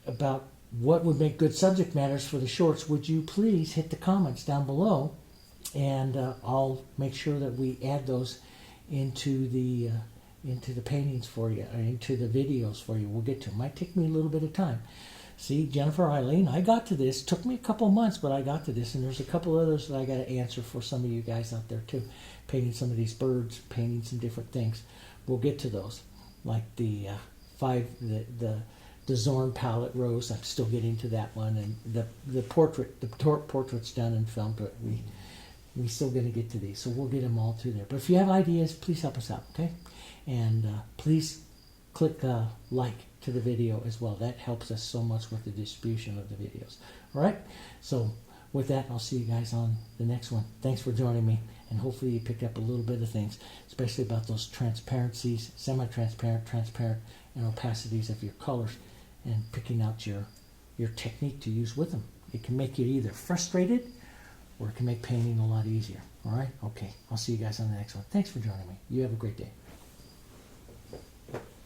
about what would make good subject matters for the shorts, would you please hit the comments down below, and I'll make sure that we add those into the paintings for you, or into the videos for you. We'll get to them. Might take me a little bit of time. See, Jennifer, Eileen, I got to this. Took me a couple of months, but I got to this. And there's a couple others that I got to answer for some of you guys out there too. Painting some of these birds, painting some different things. We'll get to those. Like the Zorn palette rose. I'm still getting to that one. And the portrait's done and filmed, but we still going to get to these. So we'll get them all through there. But if you have ideas, please help us out, okay? And please click like to the video as well. That helps us so much with the distribution of the videos. All right? So with that, I'll see you guys on the next one. Thanks for joining me, and hopefully you picked up a little bit of things, especially about those transparencies, semi-transparent, transparent, and opacities of your colors, and picking out your technique to use with them. It can make you either frustrated, or it can make painting a lot easier. All right? Okay. I'll see you guys on the next one. Thanks for joining me. You have a great day.